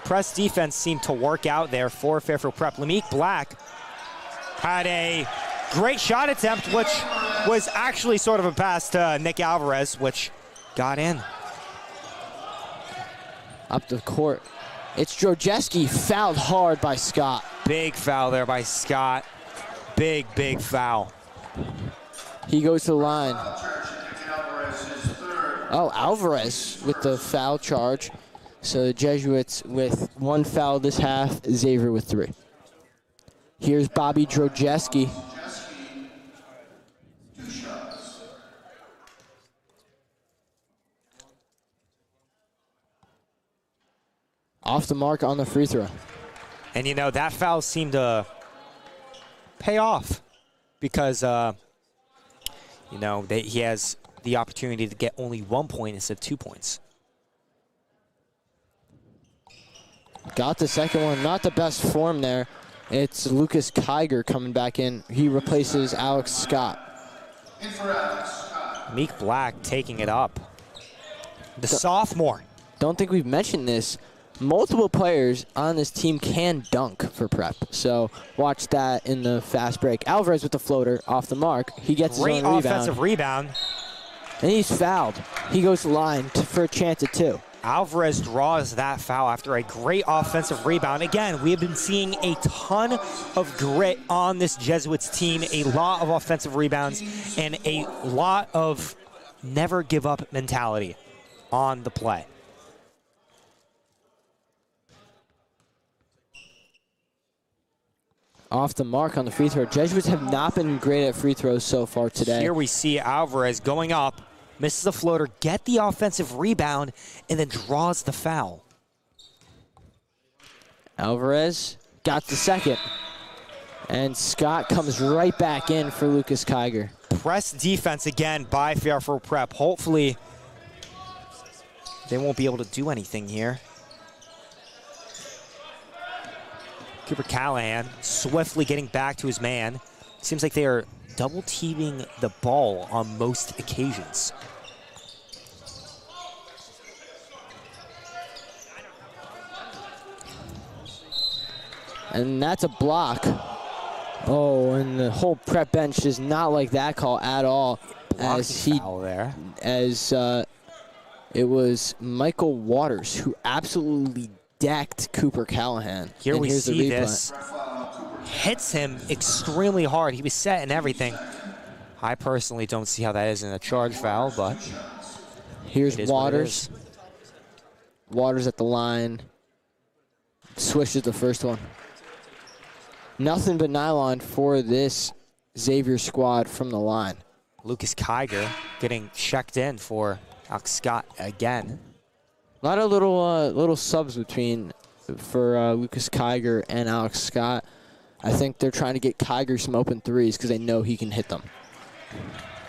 Press defense seemed to work out there for Fairfield Prep. Lameek Black had a great shot attempt, which was actually sort of a pass to Nick Alvarez, which got in. Up the court. It's Drojeski, fouled hard by Scott. Big foul there by Scott. Big, big foul. He goes to the line. Oh, Alvarez with the foul charge. So the Jesuits with one foul this half, Xavier with 3. Here's Bobby Drojeski. Off the mark on the free throw. And you know, that foul seemed to pay off because, you know, he has the opportunity to get only 1 point instead of 2 points. Got the second one, not the best form there. It's Lucas Kiger coming back in. He replaces Alex Scott. Meek Black taking it up. The sophomore. Don't think we've mentioned this. Multiple players on this team can dunk for Prep. So watch that in the fast break. Alvarez with the floater off the mark. He gets his own rebound. Great offensive rebound. And he's fouled. He goes to the line for a chance at 2. Alvarez draws that foul after a great offensive rebound. Again, we have been seeing a ton of grit on this Jesuits team, a lot of offensive rebounds, and a lot of never give up mentality on the play. Off the mark on the free throw. Jesuits have not been great at free throws so far today. Here we see Alvarez going up, misses the floater, get the offensive rebound, and then draws the foul. Alvarez got the second. And Scott comes right back in for Lucas Kiger. Press defense again by Fairfield Prep. Hopefully they won't be able to do anything here. Cooper Callahan swiftly getting back to his man. Seems like they are double teaming the ball on most occasions. And that's a block. Oh, and the whole Prep bench does not like that call at all. As it was Michael Waters who absolutely decked Cooper Callahan. Here we see this. Hits him extremely hard. He was set and everything. I personally don't see how that isn't a charge foul, but here's Waters. Waters at the line. Swishes the first one. Nothing but nylon for this Xavier squad from the line. Lucas Kiger getting checked in for Alex Scott again. A lot of little subs for Lucas Kiger and Alex Scott. I think they're trying to get Kiger some open threes because they know he can hit them.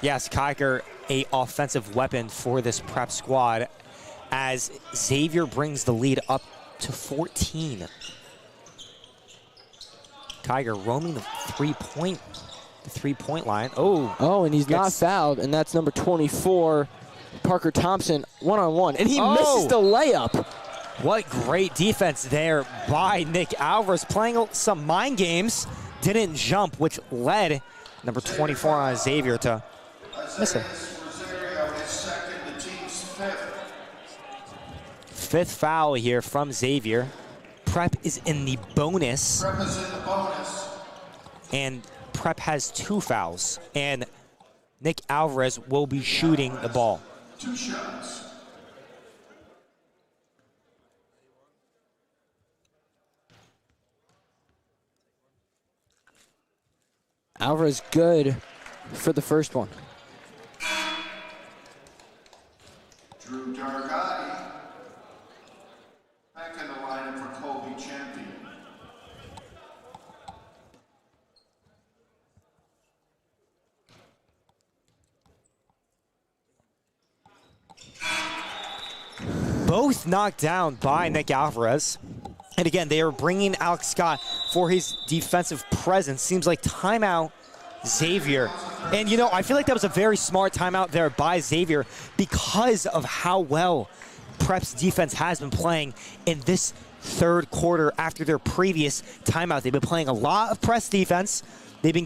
Yes, Kiger, a offensive weapon for this prep squad as Xavier brings the lead up to 14. Kiger roaming the three-point line. Oh, and he's not fouled, and that's number 24, Parker Thompson, one-on-one, and he misses the layup. What great defense there by Nick Alvarez, playing some mind games. Didn't jump, which led number 24 on Xavier to miss it. Fifth foul here from Xavier. Prep is in the bonus. And Prep has 2 fouls. And Nick Alvarez will be shooting the ball. 2 shots. Alvarez good for the first one. Drew Dargati back in the lineup for Kobe Champion. Both knocked down by Nick Alvarez. And again, they are bringing Alex Scott for his defensive presence. Seems like timeout, Xavier. And, you know, I feel like that was a very smart timeout there by Xavier because of how well Prep's defense has been playing in this third quarter after their previous timeout. They've been playing a lot of press defense. They've been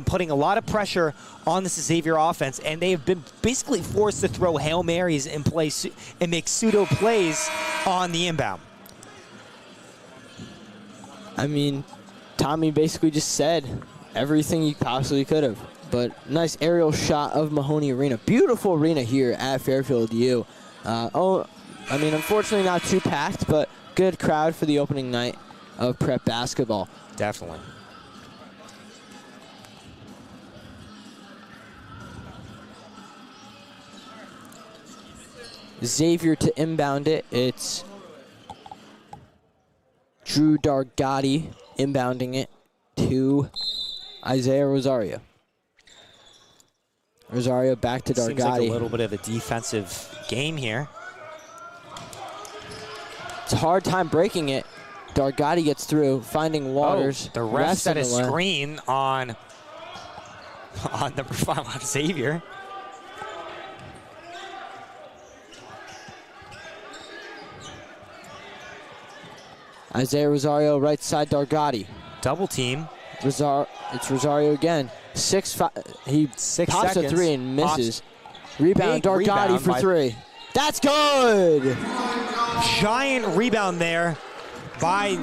putting a lot of pressure on this Xavier offense, and they have been basically forced to throw Hail Marys and make pseudo plays on the inbound. I mean, Tommy basically just said everything you possibly could have. But nice aerial shot of Mahoney Arena. Beautiful arena here at Fairfield U. I mean, unfortunately not too packed, but good crowd for the opening night of prep basketball. Definitely. Xavier to inbound it. It's Drew Dargati inbounding it to Isaiah Rosario. Rosario back to Dargati. Seems like a little bit of a defensive game here. It's a hard time breaking it. Dargati gets through, finding Waters. The ref set a screen on number 5 on Xavier. Isaiah Rosario, right side, Dargati. Double team. It's Rosario again. He pops a 3 and misses. Rebound, Dargati for 3. That's good! Giant rebound there by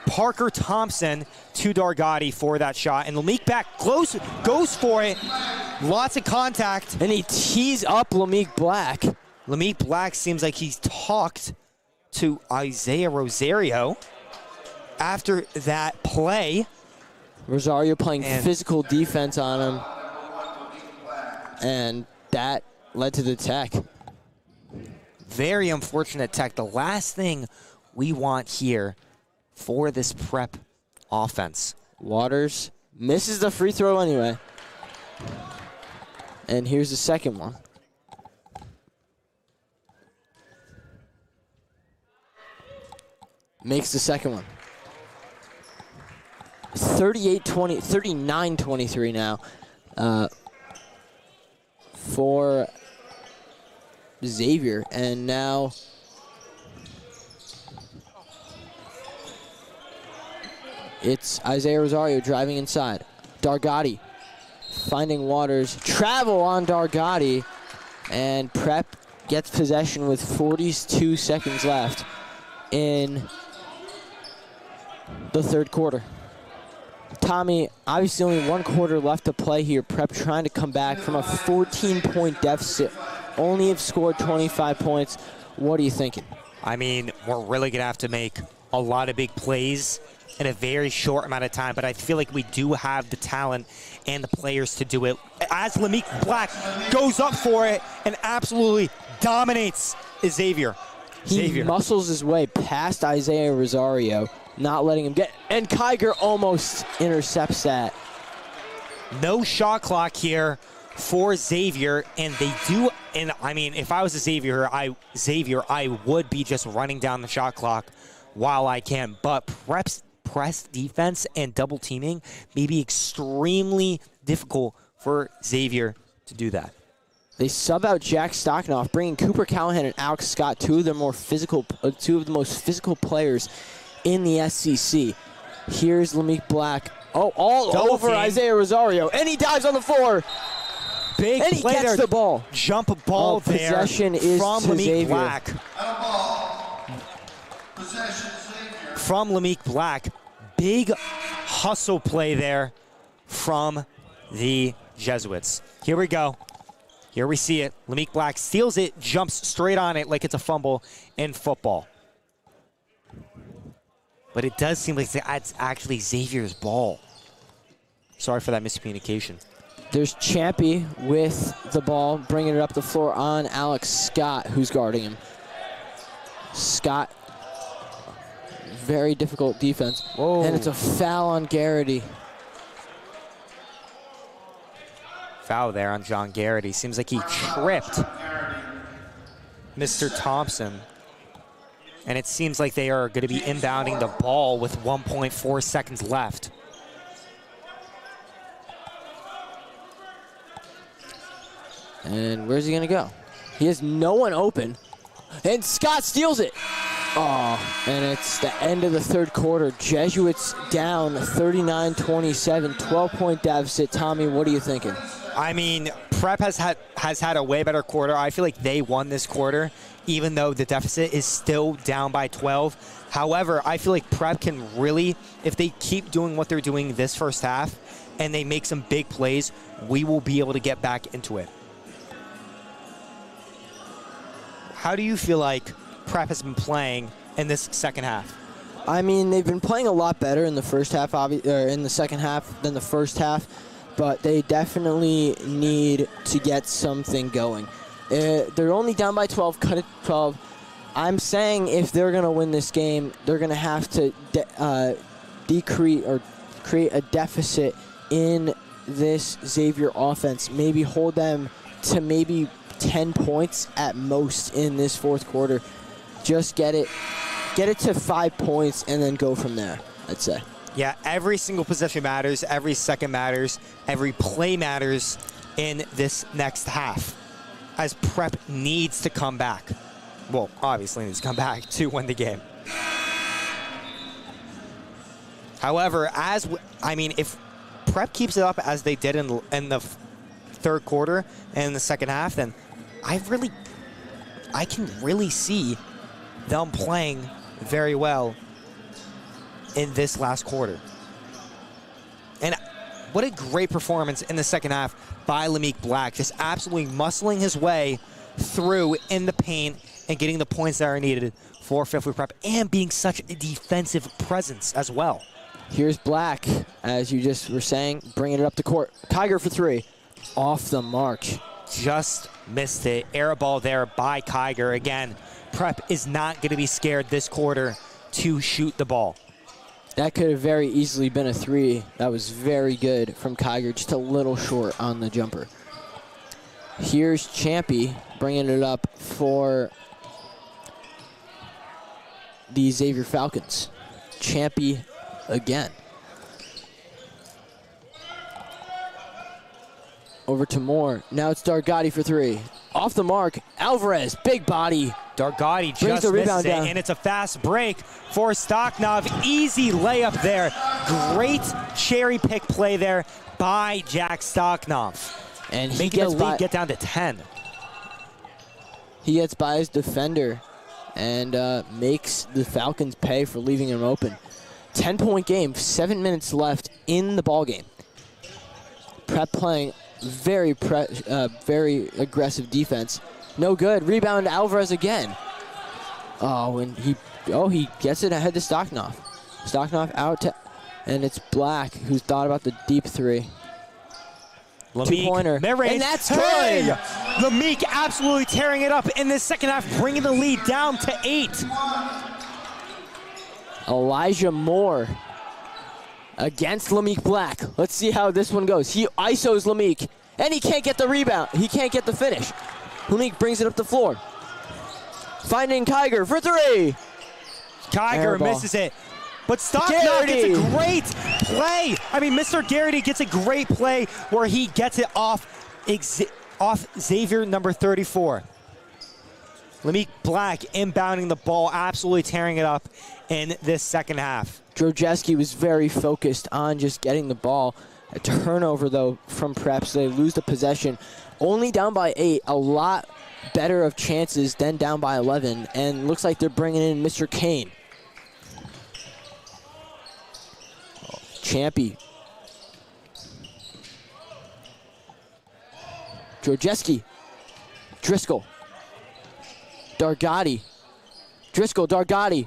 Parker Thompson to Dargati for that shot. And Lameek back goes for it. Lots of contact. And he tees up Lameek Black. Lameek Black seems like he's talked to Isaiah Rosario after that play. Rosario playing physical defense on him. And that led to the tech. Very unfortunate tech. The last thing we want here for this prep offense. Waters misses the free throw anyway. And here's the second one. Makes the second one. 39-23 now for Xavier. And now it's Isaiah Rosario driving inside. Dargati finding Waters. Travel on Dargati. And Prep gets possession with 42 seconds left in the third quarter. Tommy, obviously only 1 quarter left to play here. Prep trying to come back from a 14-point deficit. Only have scored 25 points. What are you thinking? I mean, we're really going to have to make a lot of big plays in a very short amount of time, but I feel like we do have the talent and the players to do it. As Lamique Black goes up for it and absolutely dominates Xavier. He muscles his way past Isaiah Rosario, not letting him get, and Kiger almost intercepts that. No shot clock here for Xavier, and they do, and I mean, if I was a Xavier, I would be just running down the shot clock while I can, but press defense and double teaming may be extremely difficult for Xavier to do that. They sub out Jack Stocknoff, bringing Cooper Callahan and Alex Scott, two of the most physical players in the SEC. Here's Lamique Black. Oh, all Double over team. Isaiah Rosario, and he dives on the floor. Big and he play gets there. the ball. Jump ball there possession is from to Lamique Xavier. Black. Possession Xavier. From Lamique Black. Big hustle play there from the Jesuits. Here we go. Here we see it. Lamique Black steals it, jumps straight on it like it's a fumble in football. But it does seem like it's actually Xavier's ball. Sorry for that miscommunication. There's Champy with the ball, bringing it up the floor on Alex Scott, who's guarding him. Scott, very difficult defense. Whoa. And it's a foul on Garrity. Foul there on John Garrity. Seems like he tripped Mr. Thompson. And it seems like they are going to be inbounding the ball with 1.4 seconds left. And where's he going to go? He has no one open. And Scott steals it. Oh, and it's the end of the third quarter. Jesuits down 39-27, 12-point deficit. Tommy, what are you thinking? I mean, Prep has had a way better quarter. I feel like they won this quarter, even though the deficit is still down by 12. However, I feel like Prep can really, if they keep doing what they're doing this first half and they make some big plays, we will be able to get back into it. How do you feel like Prep has been playing in this second half? I mean, they've been playing a lot better in the first half, or in the second half than the first half, but they definitely need to get something going. They're only down by 12, cut it to 12. I'm saying if they're going to win this game, they're going to have to decrease or create a deficit in this Xavier offense. Maybe hold them to maybe 10 points at most in this fourth quarter. Just get it to 5 points and then go from there, I'd say. Yeah, every single possession matters, every second matters, every play matters in this next half, as Prep needs to come back. Well, obviously needs to come back to win the game. However, if Prep keeps it up as they did in the third quarter and in the second half, then I can really see them playing very well in this last quarter. And what a great performance in the second half by Lamique Black, just absolutely muscling his way through in the paint and getting the points that are needed for Fairfield Prep and being such a defensive presence as well. Here's Black, as you just were saying, bringing it up the court. Kiger for three, off the mark. Just missed it. Air ball there by Kiger. Again, Prep is not going to be scared this quarter to shoot the ball. That could have very easily been a three. That was very good from Kiger, just a little short on the jumper. Here's Champy bringing it up for the Xavier Falcons. Champy again. Over to Moore. Now it's Dargati for three. Off the mark. Alvarez, big body. Dargati just misses it, and it's a fast break for Stocknov. Easy layup there. Great cherry pick play there by Jack Stocknov. And he making the lead get down to 10. He gets by his defender and makes the Falcons pay for leaving him open. 10-point game, 7 minutes left in the ball game. Prep playing very aggressive defense. No good. Rebound Alvarez again. Oh, and he gets it ahead to Stocknoff. Stocknoff out to, and it's Black who's thought about the deep three. Two-pointer, mid-range. and that's Hey! good. Lamique absolutely tearing it up in the second half, bringing the lead down to 8. Elijah Moore against Lamique Black. Let's see how this one goes. He ISOs Lamique, and he can't get the rebound. He can't get the finish. Lamique brings it up the floor. Finding Kiger for 3. Kiger misses it. But Stocknoff gets a great play. I mean, Mr. Garrity gets a great play where he gets it off Xavier, number 34. Lamique Black inbounding the ball, absolutely tearing it up in this second half. Drojeski was very focused on just getting the ball. A turnover, though, from Prep, so they lose the possession. Only down by 8, a lot better of chances than down by 11, and looks like they're bringing in Mr. Kane. Champy. Drojeski. Driscoll. Dargati. Driscoll, Dargati.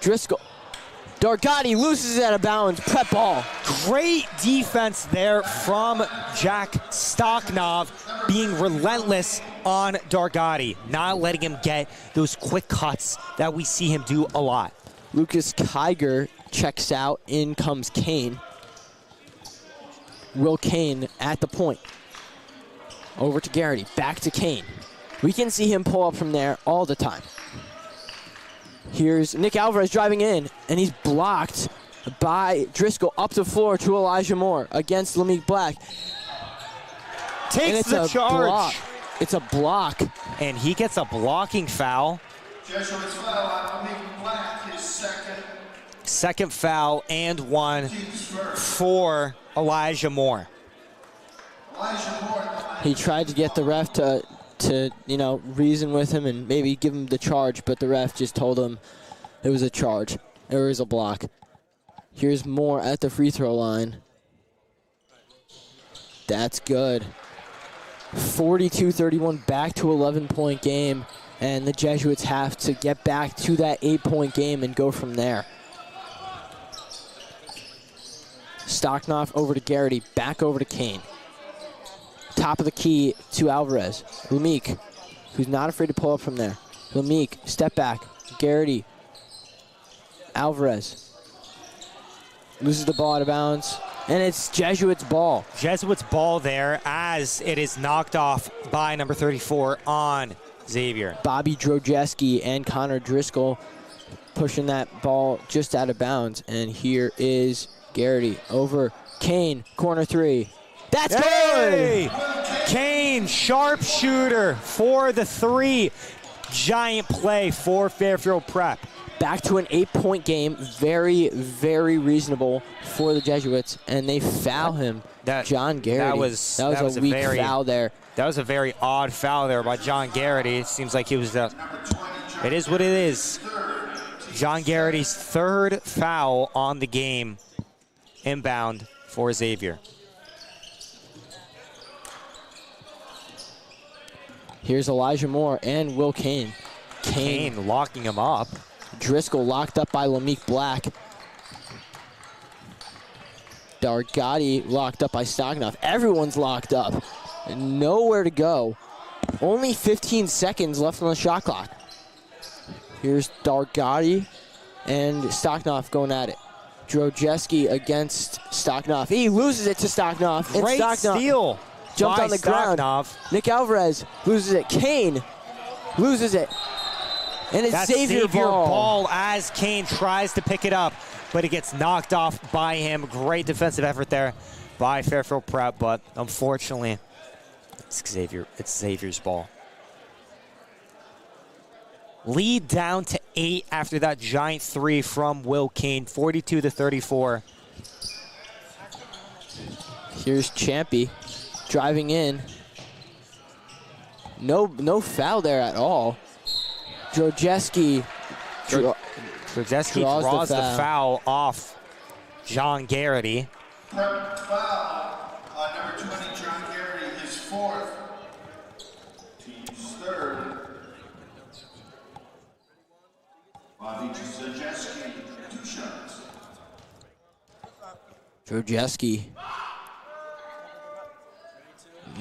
Driscoll. Dargati loses it out of bounds. Prep ball. Great defense there from Jack Stocknoff, being relentless on Dargati, not letting him get those quick cuts that we see him do a lot. Lucas Kiger checks out. In comes Kane. Will Kane at the point. Over to Garrity. Back to Kane. We can see him pull up from there all the time. Here's Nick Alvarez driving in, and he's blocked by Driscoll. Up the floor to Elijah Moore against Lamique Black. Takes the charge. Block. It's a block. And he gets a blocking foul. Jesuits foul on Lamique Black, his second. Second foul and 1 for Elijah Moore. He tried to get the ref to reason with him and maybe give him the charge, but the ref just told him it was a charge. It was a block. Here's Moore at the free throw line. That's good. 42-31, back to 11-point game, and the Jesuits have to get back to that 8-point game and go from there. Stocknoff over to Garrity, back over to Kane. Top of the key to Alvarez. Lamique, who's not afraid to pull up from there. Lamique, step back. Garrity. Alvarez. Loses the ball out of bounds. And it's Jesuits' ball. Jesuits' ball there as it is knocked off by number 34 on Xavier. Bobby Drojeski and Connor Driscoll pushing that ball just out of bounds. And here is Garrity over Kane, corner 3. That's good! Kane, sharpshooter for the 3. Giant play for Fairfield Prep. Back to an 8-point game. Very, very reasonable for the Jesuits. And they foul him, John Garrity. That was a weak foul there. That was a very odd foul there by John Garrity. It seems like it was it is what it is. John Garrity's 3rd foul on the game. Inbound for Xavier. Here's Elijah Moore and Will Kane. Kane locking him up. Driscoll locked up by Lamique Black. Dargati locked up by Stocknoff. Everyone's locked up. Nowhere to go. Only 15 seconds left on the shot clock. Here's Dargati and Stocknoff going at it. Drojeski against Stocknoff. He loses it to Stocknoff. Great steal. Jumped on the ground. Nick Alvarez loses it. Kane loses it. And it's Xavier ball as Kane tries to pick it up, but it gets knocked off by him. Great defensive effort there by Fairfield Prep, but unfortunately, it's Xavier's ball. Lead down to 8 after that giant 3 from Will Kane, 42-34. Here's Champy driving in. No foul there at all. Drojeski draws the foul off John Garrity. Foul on number 20, John Garrity, his 4th. Team's 3rd. Bobby Drojeski, 2 shots. Drojeski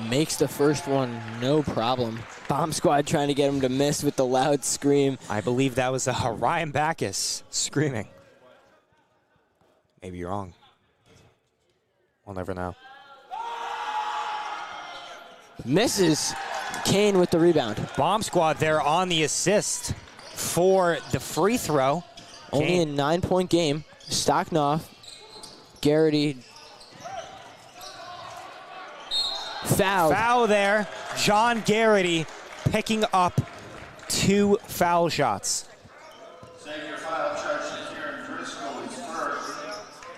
makes the first one, no problem. Bomb Squad trying to get him to miss with the loud scream. I believe that was Ryan Backus screaming. Maybe you're wrong. We'll never know. Misses. Kane with the rebound. Bomb Squad there on the assist for the free throw. Only a 9-point game. Stocknoff, Garrity. Foul. Foul there. John Garrity picking up 2 foul shots. Xavier foul charge to Kieran Driscoll is first.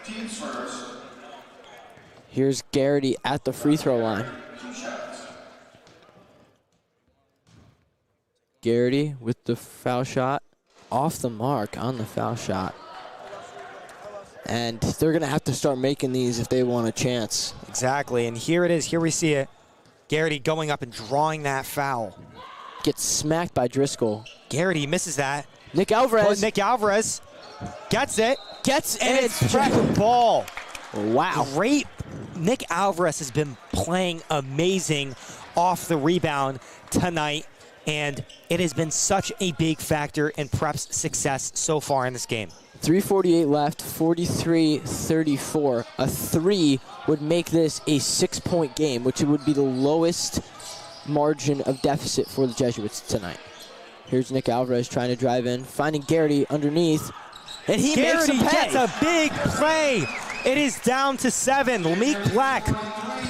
Team's first. Here's Garrity at the free throw line. 2 shots. Garrity with the foul shot. Off the mark on the foul shot. And they're going to have to start making these if they want a chance. Exactly, and here it is. Here we see it. Garrity going up and drawing that foul. Gets smacked by Driscoll. Garrity misses that. Nick Alvarez. Nick Alvarez gets it. And it's Prep ball. Wow. Great. Nick Alvarez has been playing amazing off the rebound tonight, and it has been such a big factor in Prep's success so far in this game. 3:48 left, 43-34. A 3 would make this a 6-point game, which would be the lowest margin of deficit for the Jesuits tonight. Here's Nick Alvarez trying to drive in, finding Garrity underneath, and he makes him pay. Gets a big play. It is down to 7. Lamique Black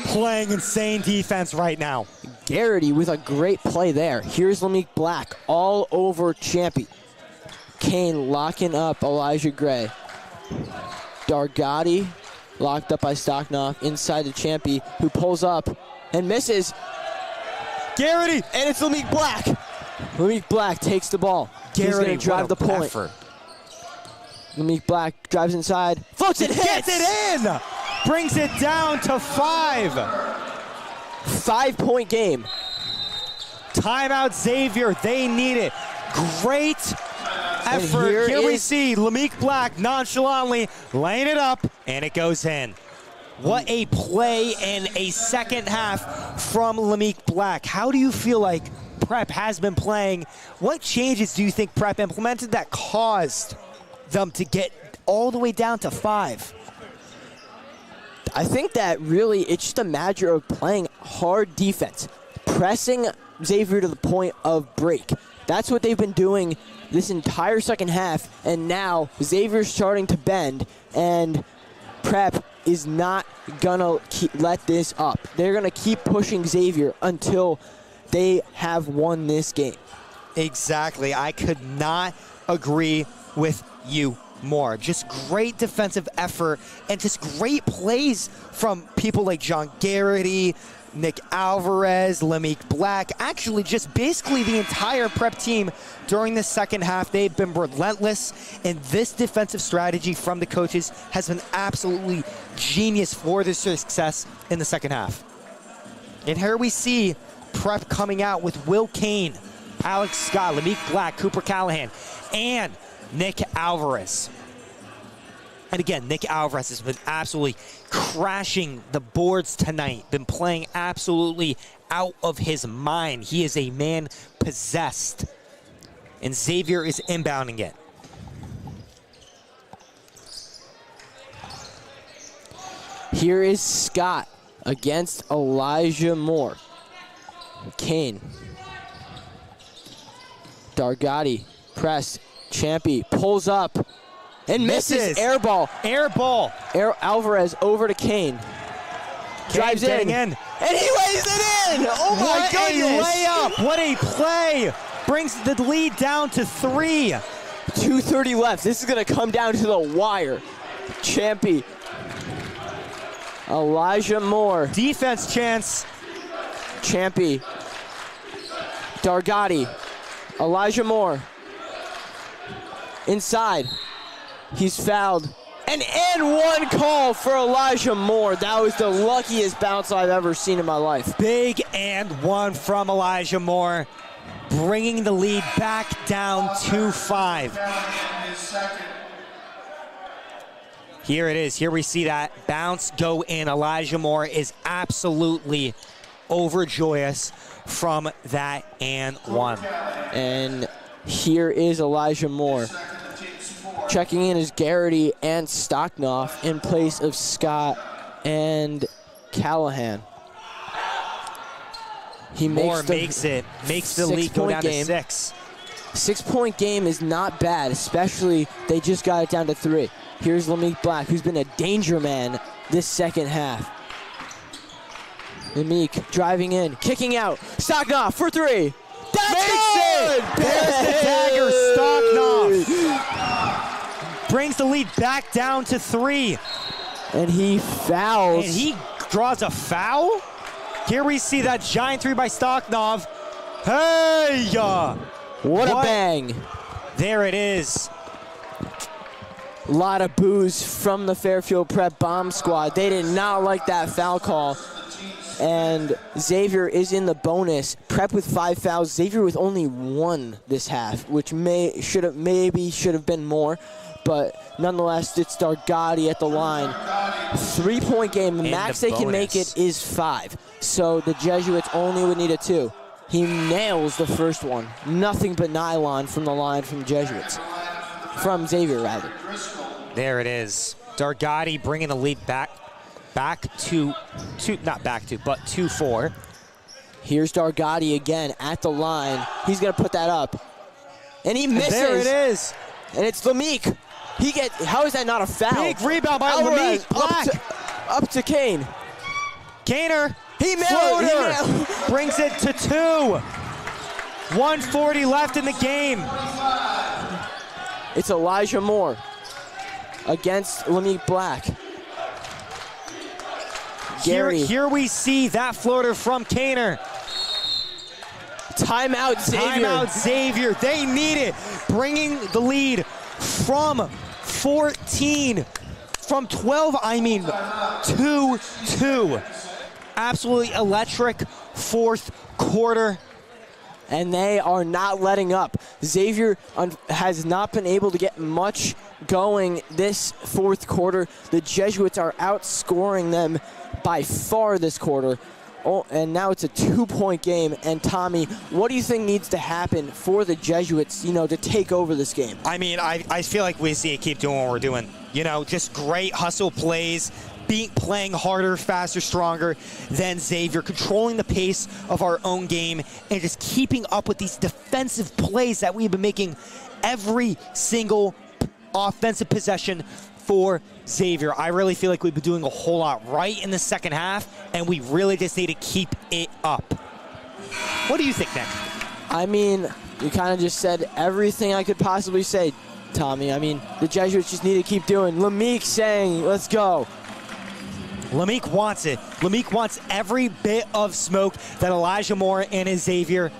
playing insane defense right now. Garrity with a great play there. Here's Lamique Black all over Champy. Kane locking up Elijah Gray. Dargati locked up by Stocknoff inside to Champy, who pulls up and misses. Garrity! And it's Lamique Black. Lamique Black takes the ball. He's going to drive the point. Effort. Lamique Black drives inside, floats it, hits! Gets it in! Brings it down to 5. 5-point game. Timeout Xavier, they need it. Great effort. Here we see Lamique Black nonchalantly laying it up, and it goes in. What a play in a second half from Lamique Black. How do you feel like Prep has been playing? What changes do you think Prep implemented that caused them to get all the way down to 5? I think that really it's just a matter of playing hard defense, pressing Xavier to the point of break. That's what they've been doing this entire second half, and now Xavier's starting to bend, and Prep is not gonna let this up. They're gonna keep pushing Xavier until they have won this game. Exactly. I could not agree with you more. Just great defensive effort and just great plays from people like John Garrity, Nick Alvarez, Lamique Black. Actually, just basically the entire Prep team during the second half. They've been relentless, and this defensive strategy from the coaches has been absolutely genius for their success in the second half. And here we see Prep coming out with Will Kane, Alex Scott, Lamique Black, Cooper Callahan, and Nick Alvarez. And again, Nick Alvarez has been absolutely crashing the boards tonight, been playing absolutely out of his mind. He is a man possessed. And Xavier is inbounding it. Here is Scott against Elijah Moore. Kane. Dargati, press, Champy, pulls up, and misses. Air ball. Air ball. Alvarez over to Kane. Drives in. And he lays it in! Oh my goodness! What a layup! What a play! Brings the lead down to 3. 2:30 left. This is going to come down to the wire. Champy. Elijah Moore. Defense chance. Champy. Dargati. Elijah Moore. Inside. He's fouled. An and one call for Elijah Moore. That was the luckiest bounce I've ever seen in my life. Big and one from Elijah Moore, bringing the lead back down to 5. Here it is. Here we see that bounce go in. Elijah Moore is absolutely overjoyous from that and one. And here is Elijah Moore. Checking in is Garrity and Stocknoff in place of Scott and Callahan. He Moore makes the lead go down to 6. 6-point game is not bad, especially they just got it down to 3. Here's Lamique Black, who's been a danger man this second half. Lamique driving in, kicking out. Stocknoff for 3. That's Makes good! it! There's the dagger. Stocknoff brings the lead back down to 3. And he fouls. And he draws a foul? Here we see that giant 3 by Stocknoff. Hey! What a bang. There it is. A lot of boos from the Fairfield Prep bomb squad. They did not like that foul call. And Xavier is in the bonus. Prep with 5 fouls. Xavier with only 1 this half, which maybe should have been more. But nonetheless, it's Dargati at the line. 3-point game. The max they can make it is 5. So the Jesuits only would need a 2. He nails the first one. Nothing but nylon from the line from Jesuits. From Xavier, rather. There it is. Dargati bringing the lead back to 2-4. Here's Dargati again at the line. He's going to put that up. And he misses. There it is. And it's Lamique. How is that not a foul? Big rebound by Lamique Black. Up to Kane. Kaner. He brings it to 2. 1:40 left in the game. It's Elijah Moore against Lamique Black. Here we see that floater from Kaner. Timeout, Xavier. Timeout, Xavier. They need it. Bringing the lead from 14. From 12, to 2. Absolutely electric fourth quarter. And they are not letting up. Xavier has not been able to get much going this fourth quarter. The Jesuits are outscoring them by far this quarter. Oh, and now it's a 2-point game. And Tommy, what do you think needs to happen for the Jesuits, to take over this game? I feel like we see it keep doing what we're doing. Just great hustle plays, playing harder, faster, stronger than Xavier, controlling the pace of our own game, and just keeping up with these defensive plays that we've been making every single offensive possession for Xavier. I really feel like we've been doing a whole lot right in the second half, and we really just need to keep it up. What do you think, Nick? You kind of just said everything I could possibly say, Tommy. The Jesuits just need to keep doing. Lamique saying, let's go. Lamique wants it. Lamique wants every bit of smoke that Elijah Moore and Xavier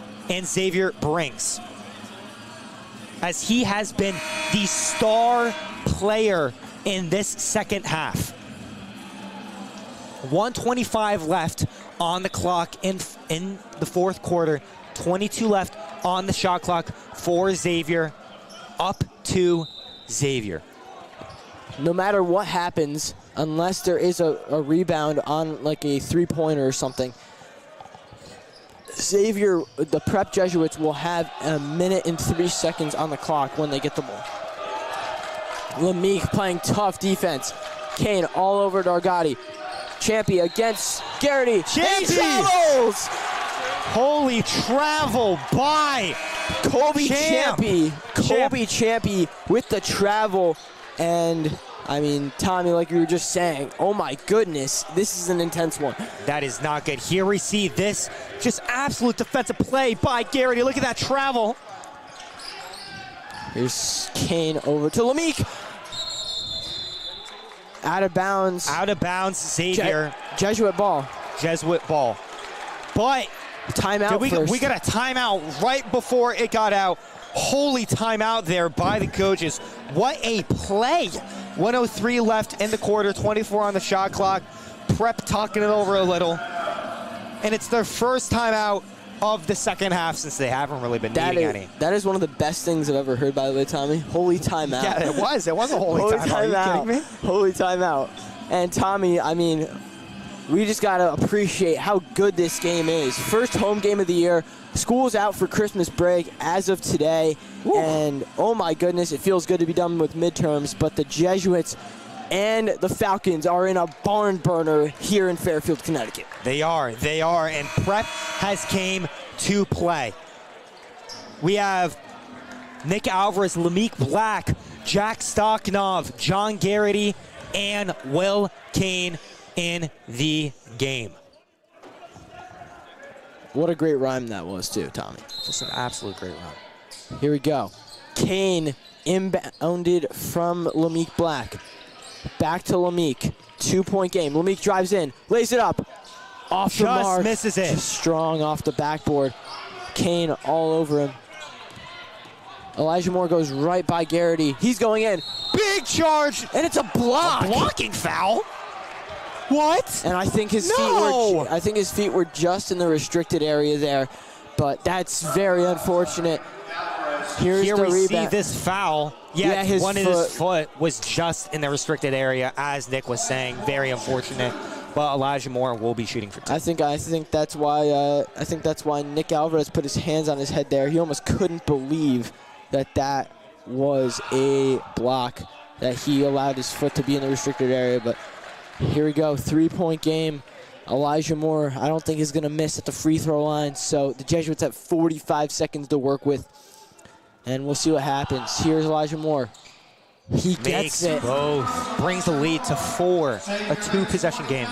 brings, as he has been the star player in this second half. 1:25 left on the clock in the fourth quarter. 22 left on the shot clock for Xavier. Up to Xavier. No matter what happens, unless there is a rebound on like a 3-pointer or something, Xavier, the Prep Jesuits, will have 1 minute and 3 seconds on the clock when they get the ball. Lamique playing tough defense. Kane all over Dargati. Champy against Garrity. Champy travels! Holy travel by Colby Champy. Colby Champy with the travel. And Tommy, like you were just saying, oh my goodness, this is an intense one. That is not good. Here we see this just absolute defensive play by Garrity. Look at that travel. Here's Kane over to Lamique. Out of bounds. Out of bounds, Xavier. Jesuit ball. Jesuit ball. But timeout first. We got a timeout right before it got out. Holy timeout there by the coaches. What a play. 1:03 left in the quarter, 24 on the shot clock. Prep talking it over a little. And it's their first timeout of the second half since they haven't really been needing any. That is one of the best things I've ever heard, by the way, Tommy. Holy timeout. Yeah, it was. It was a holy timeout. Are you kidding me? Holy timeout. And Tommy, I mean, we just got to appreciate how good this game is. First home game of the year. School's out for Christmas break as of today. Woo. And, oh, my goodness, it feels good to be done with midterms. But the Jesuits and the Falcons are in a barn burner here in Fairfield, Connecticut. They are. And Prep has came to play. We have Nick Alvarez, Lamique Black, Jack Stocknov, John Garrity, and Will Kane in the game. What a great rhyme that was, too, Tommy. Just an absolute great rhyme. Here we go. Kane inbounded from Lamique Black. Back to Lamique. 2-point game. Lamique drives in, lays it up. Off the mark. Just misses it. Just strong off the backboard. Kane all over him. Elijah Moore goes right by Garrity. He's going in. Big charge. And it's a block. A blocking foul? What? And I think his feet were just in the restricted area there. But that's very unfortunate. Here we rebound. see this foul. Yeah, his foot was just in the restricted area, as Nick was saying. Very unfortunate. But Elijah Moore will be shooting for two. I think that's why Nick Alvarez put his hands on his head there. He almost couldn't believe that was a block, that he allowed his foot to be in the restricted area. But here we go, 3-point game. Elijah Moore, I don't think is going to miss at the free throw line. So the Jesuits have 45 seconds to work with. And we'll see what happens. Here's Elijah Moore. He gets it. Both. Brings the lead to 4. A 2-possession game.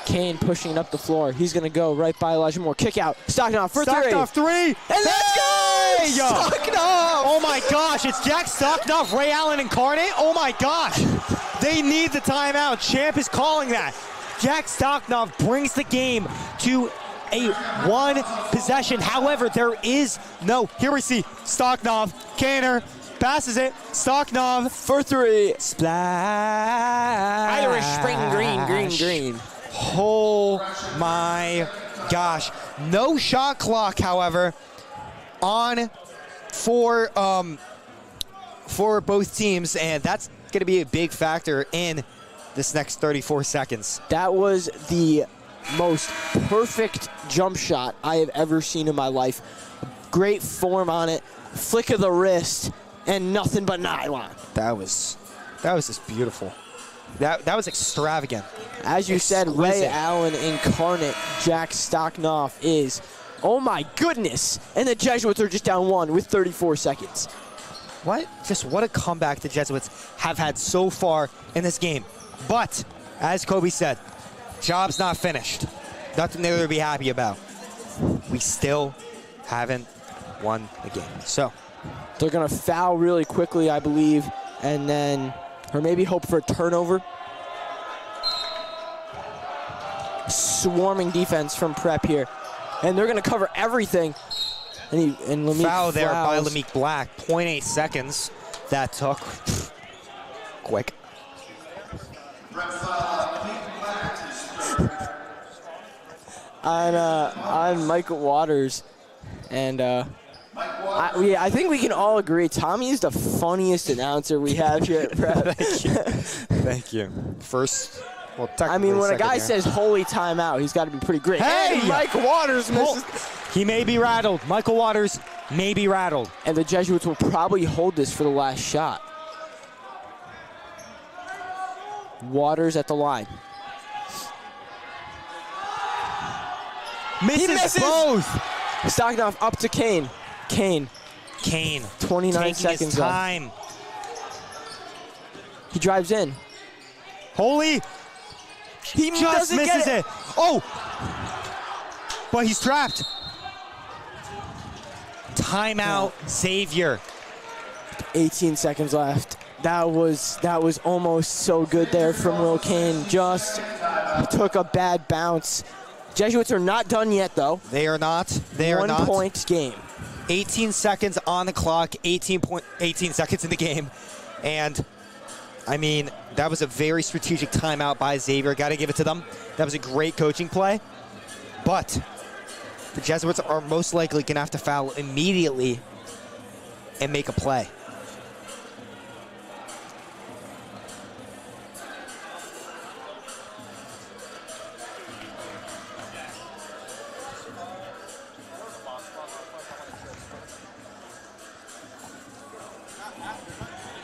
Kane pushing it up the floor. He's going to go right by Elijah Moore. Kick out. Stocknov for three. Stocknov 3. And let's go! Stocknov! Oh my gosh, it's Jack Stocknov, Ray Allen incarnate. Oh my gosh. They need the timeout. Champ is calling that. Jack Stocknov brings the game to a 1 possession. However, there is here we see Stocknov, Kaner, passes it, Stocknov for 3. Splash. Irish spring green. Oh my gosh. No shot clock, however, on for both teams, and that's going to be a big factor in this next 34 seconds. That was the most perfect jump shot I have ever seen in my life. Great form on it, flick of the wrist, and nothing but nylon. That was just beautiful. That was extravagant. As you said, Ray Allen incarnate, Jack Stocknov is. Oh my goodness! And the Jesuits are just down 1 with 34 seconds. What a comeback the Jesuits have had so far in this game. But, as Kobe said, job's not finished. Nothing there to be happy about. We still haven't won the game. So they're going to foul really quickly, I believe, and then, or maybe hope for a turnover. Swarming defense from Prep here. And they're going to cover everything. And Lamique foul there fouls. by Lamique Black. 0.8 seconds. That took quick. on Michael Waters, and I think we can all agree Tommy is the funniest announcer we have here at Prep. Thank you. First, well, I mean, when a guy says "holy timeout," he's got to be pretty great. Hey, Mike Waters misses. He may be rattled. Michael Waters may be rattled. And the Jesuits will probably hold this for the last shot. Waters at the line. Misses both. Stocknov up to Kane. Kane. 29 taking seconds his time. left. He drives in. Holy. He just misses it. Oh. But he's trapped. Timeout, Xavier. 18 seconds left. That was almost so good there from Will Kane. Just took a bad bounce. Jesuits are not done yet, though. They are not. They are not. 1 point game. 18 seconds on the clock. 18 seconds in the game. And, I mean, that was a very strategic timeout by Xavier. Got to give it to them. That was a great coaching play. but the Jesuits are most likely going to have to foul immediately and make a play.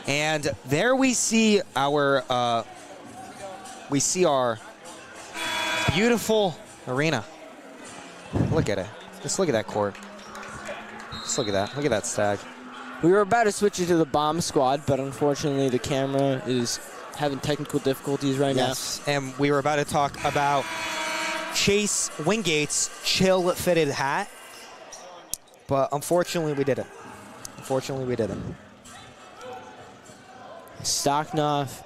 And there we see our beautiful arena. Look at it. Just look at that court. Just look at that. Look at that stag. We were about to switch it to the bomb squad, but unfortunately the camera is having technical difficulties right now. Yes, and we were about to talk about Chase Wingate's chill fitted hat, but unfortunately we didn't. Stocknoff,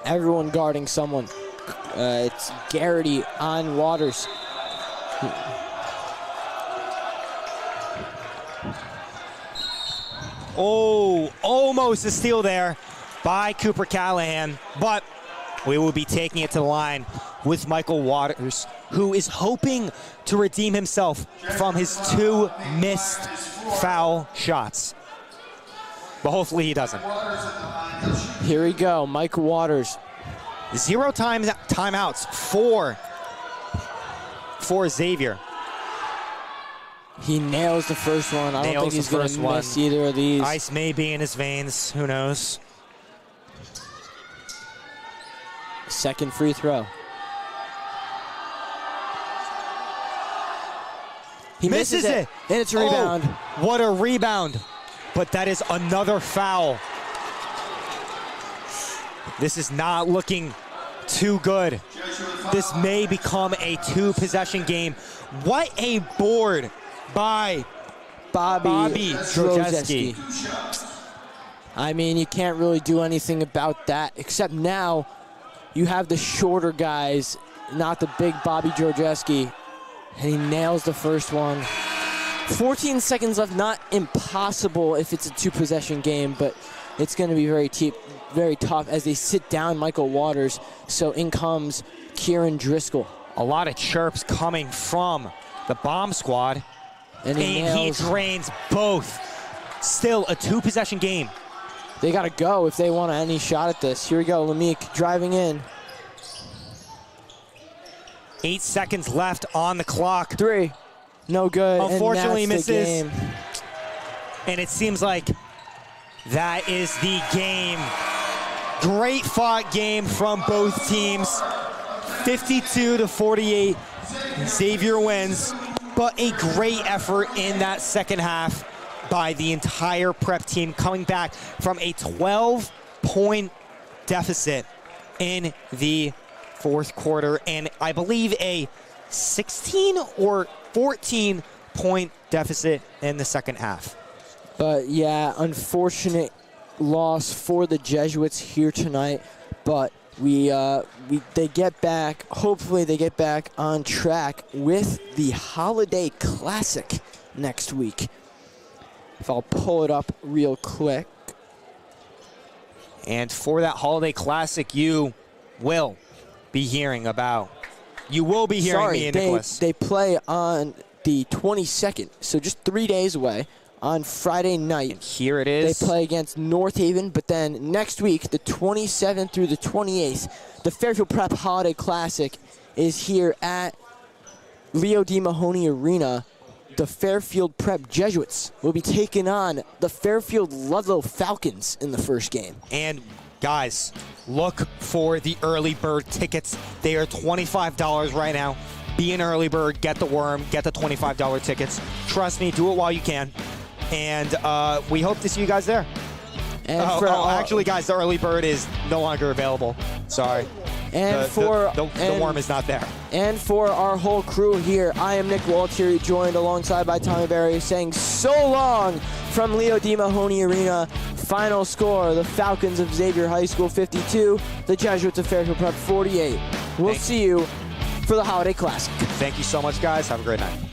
everyone guarding someone. It's Garrity on Waters. Oh, almost a steal there by Cooper Callahan, but we will be taking it to the line with Michael Waters, who is hoping to redeem himself from his 2 missed foul shots. But hopefully he doesn't. Here we go, Michael Waters. 0 timeouts for Xavier. He nails the first one. I don't think he's going to miss either of these. Ice may be in his veins. Who knows? Second free throw. He misses it. And it's a rebound. Oh, what a rebound. But that is another foul. This is not looking too good. This may become a 2-possession game. What a board by Bobby Drojeski. I mean, you can't really do anything about that, except now you have the shorter guys, not the big Bobby Drojeski, and he nails the first one. 14 seconds left, not impossible if it's a 2-possession game, but it's going to be very tough as they sit down Michael Waters. So in comes Kieran Driscoll. A lot of chirps coming from the bomb squad. And he drains both. Still a 2-possession game. They got to go if they want any shot at this. Here we go, Lamique driving in. 8 seconds left on the clock. 3. No good. Unfortunately and that's misses. the game. And it seems like that is the game. Great fought game from both teams. 52-48. Xavier wins. But a great effort in that second half by the entire prep team, coming back from a 12-point deficit in the fourth quarter, and I believe a 16 or 14-point deficit in the second half. But yeah, unfortunate loss for the Jesuits here tonight, but they get back, hopefully they get back on track with the Holiday Classic next week. If I'll pull it up real quick. And for that Holiday Classic, you will be hearing about. You will be hearing me and Nicholas. They play on the 22nd, so just 3 days away. On Friday night. And here it is. They play against North Haven, but then next week, the 27th through the 28th, the Fairfield Prep Holiday Classic is here at Leo D. Mahoney Arena. The Fairfield Prep Jesuits will be taking on the Fairfield Ludlow Falcons in the first game. And guys, look for the early bird tickets. They are $25 right now. Be an early bird, get the worm, get the $25 tickets. Trust me, do it while you can. And we hope to see you guys there. And actually, guys, the early bird is no longer available. Sorry. And the worm is not there. And for our whole crew here, I am Nick Waltieri, joined alongside by Tommy Berry, saying so long from Leo D. Mahoney Arena. Final score, the Falcons of Xavier High School 52, the Jesuits of Fairfield Prep 48. We'll see you for the Holiday Classic. Thank you so much, guys. Have a great night.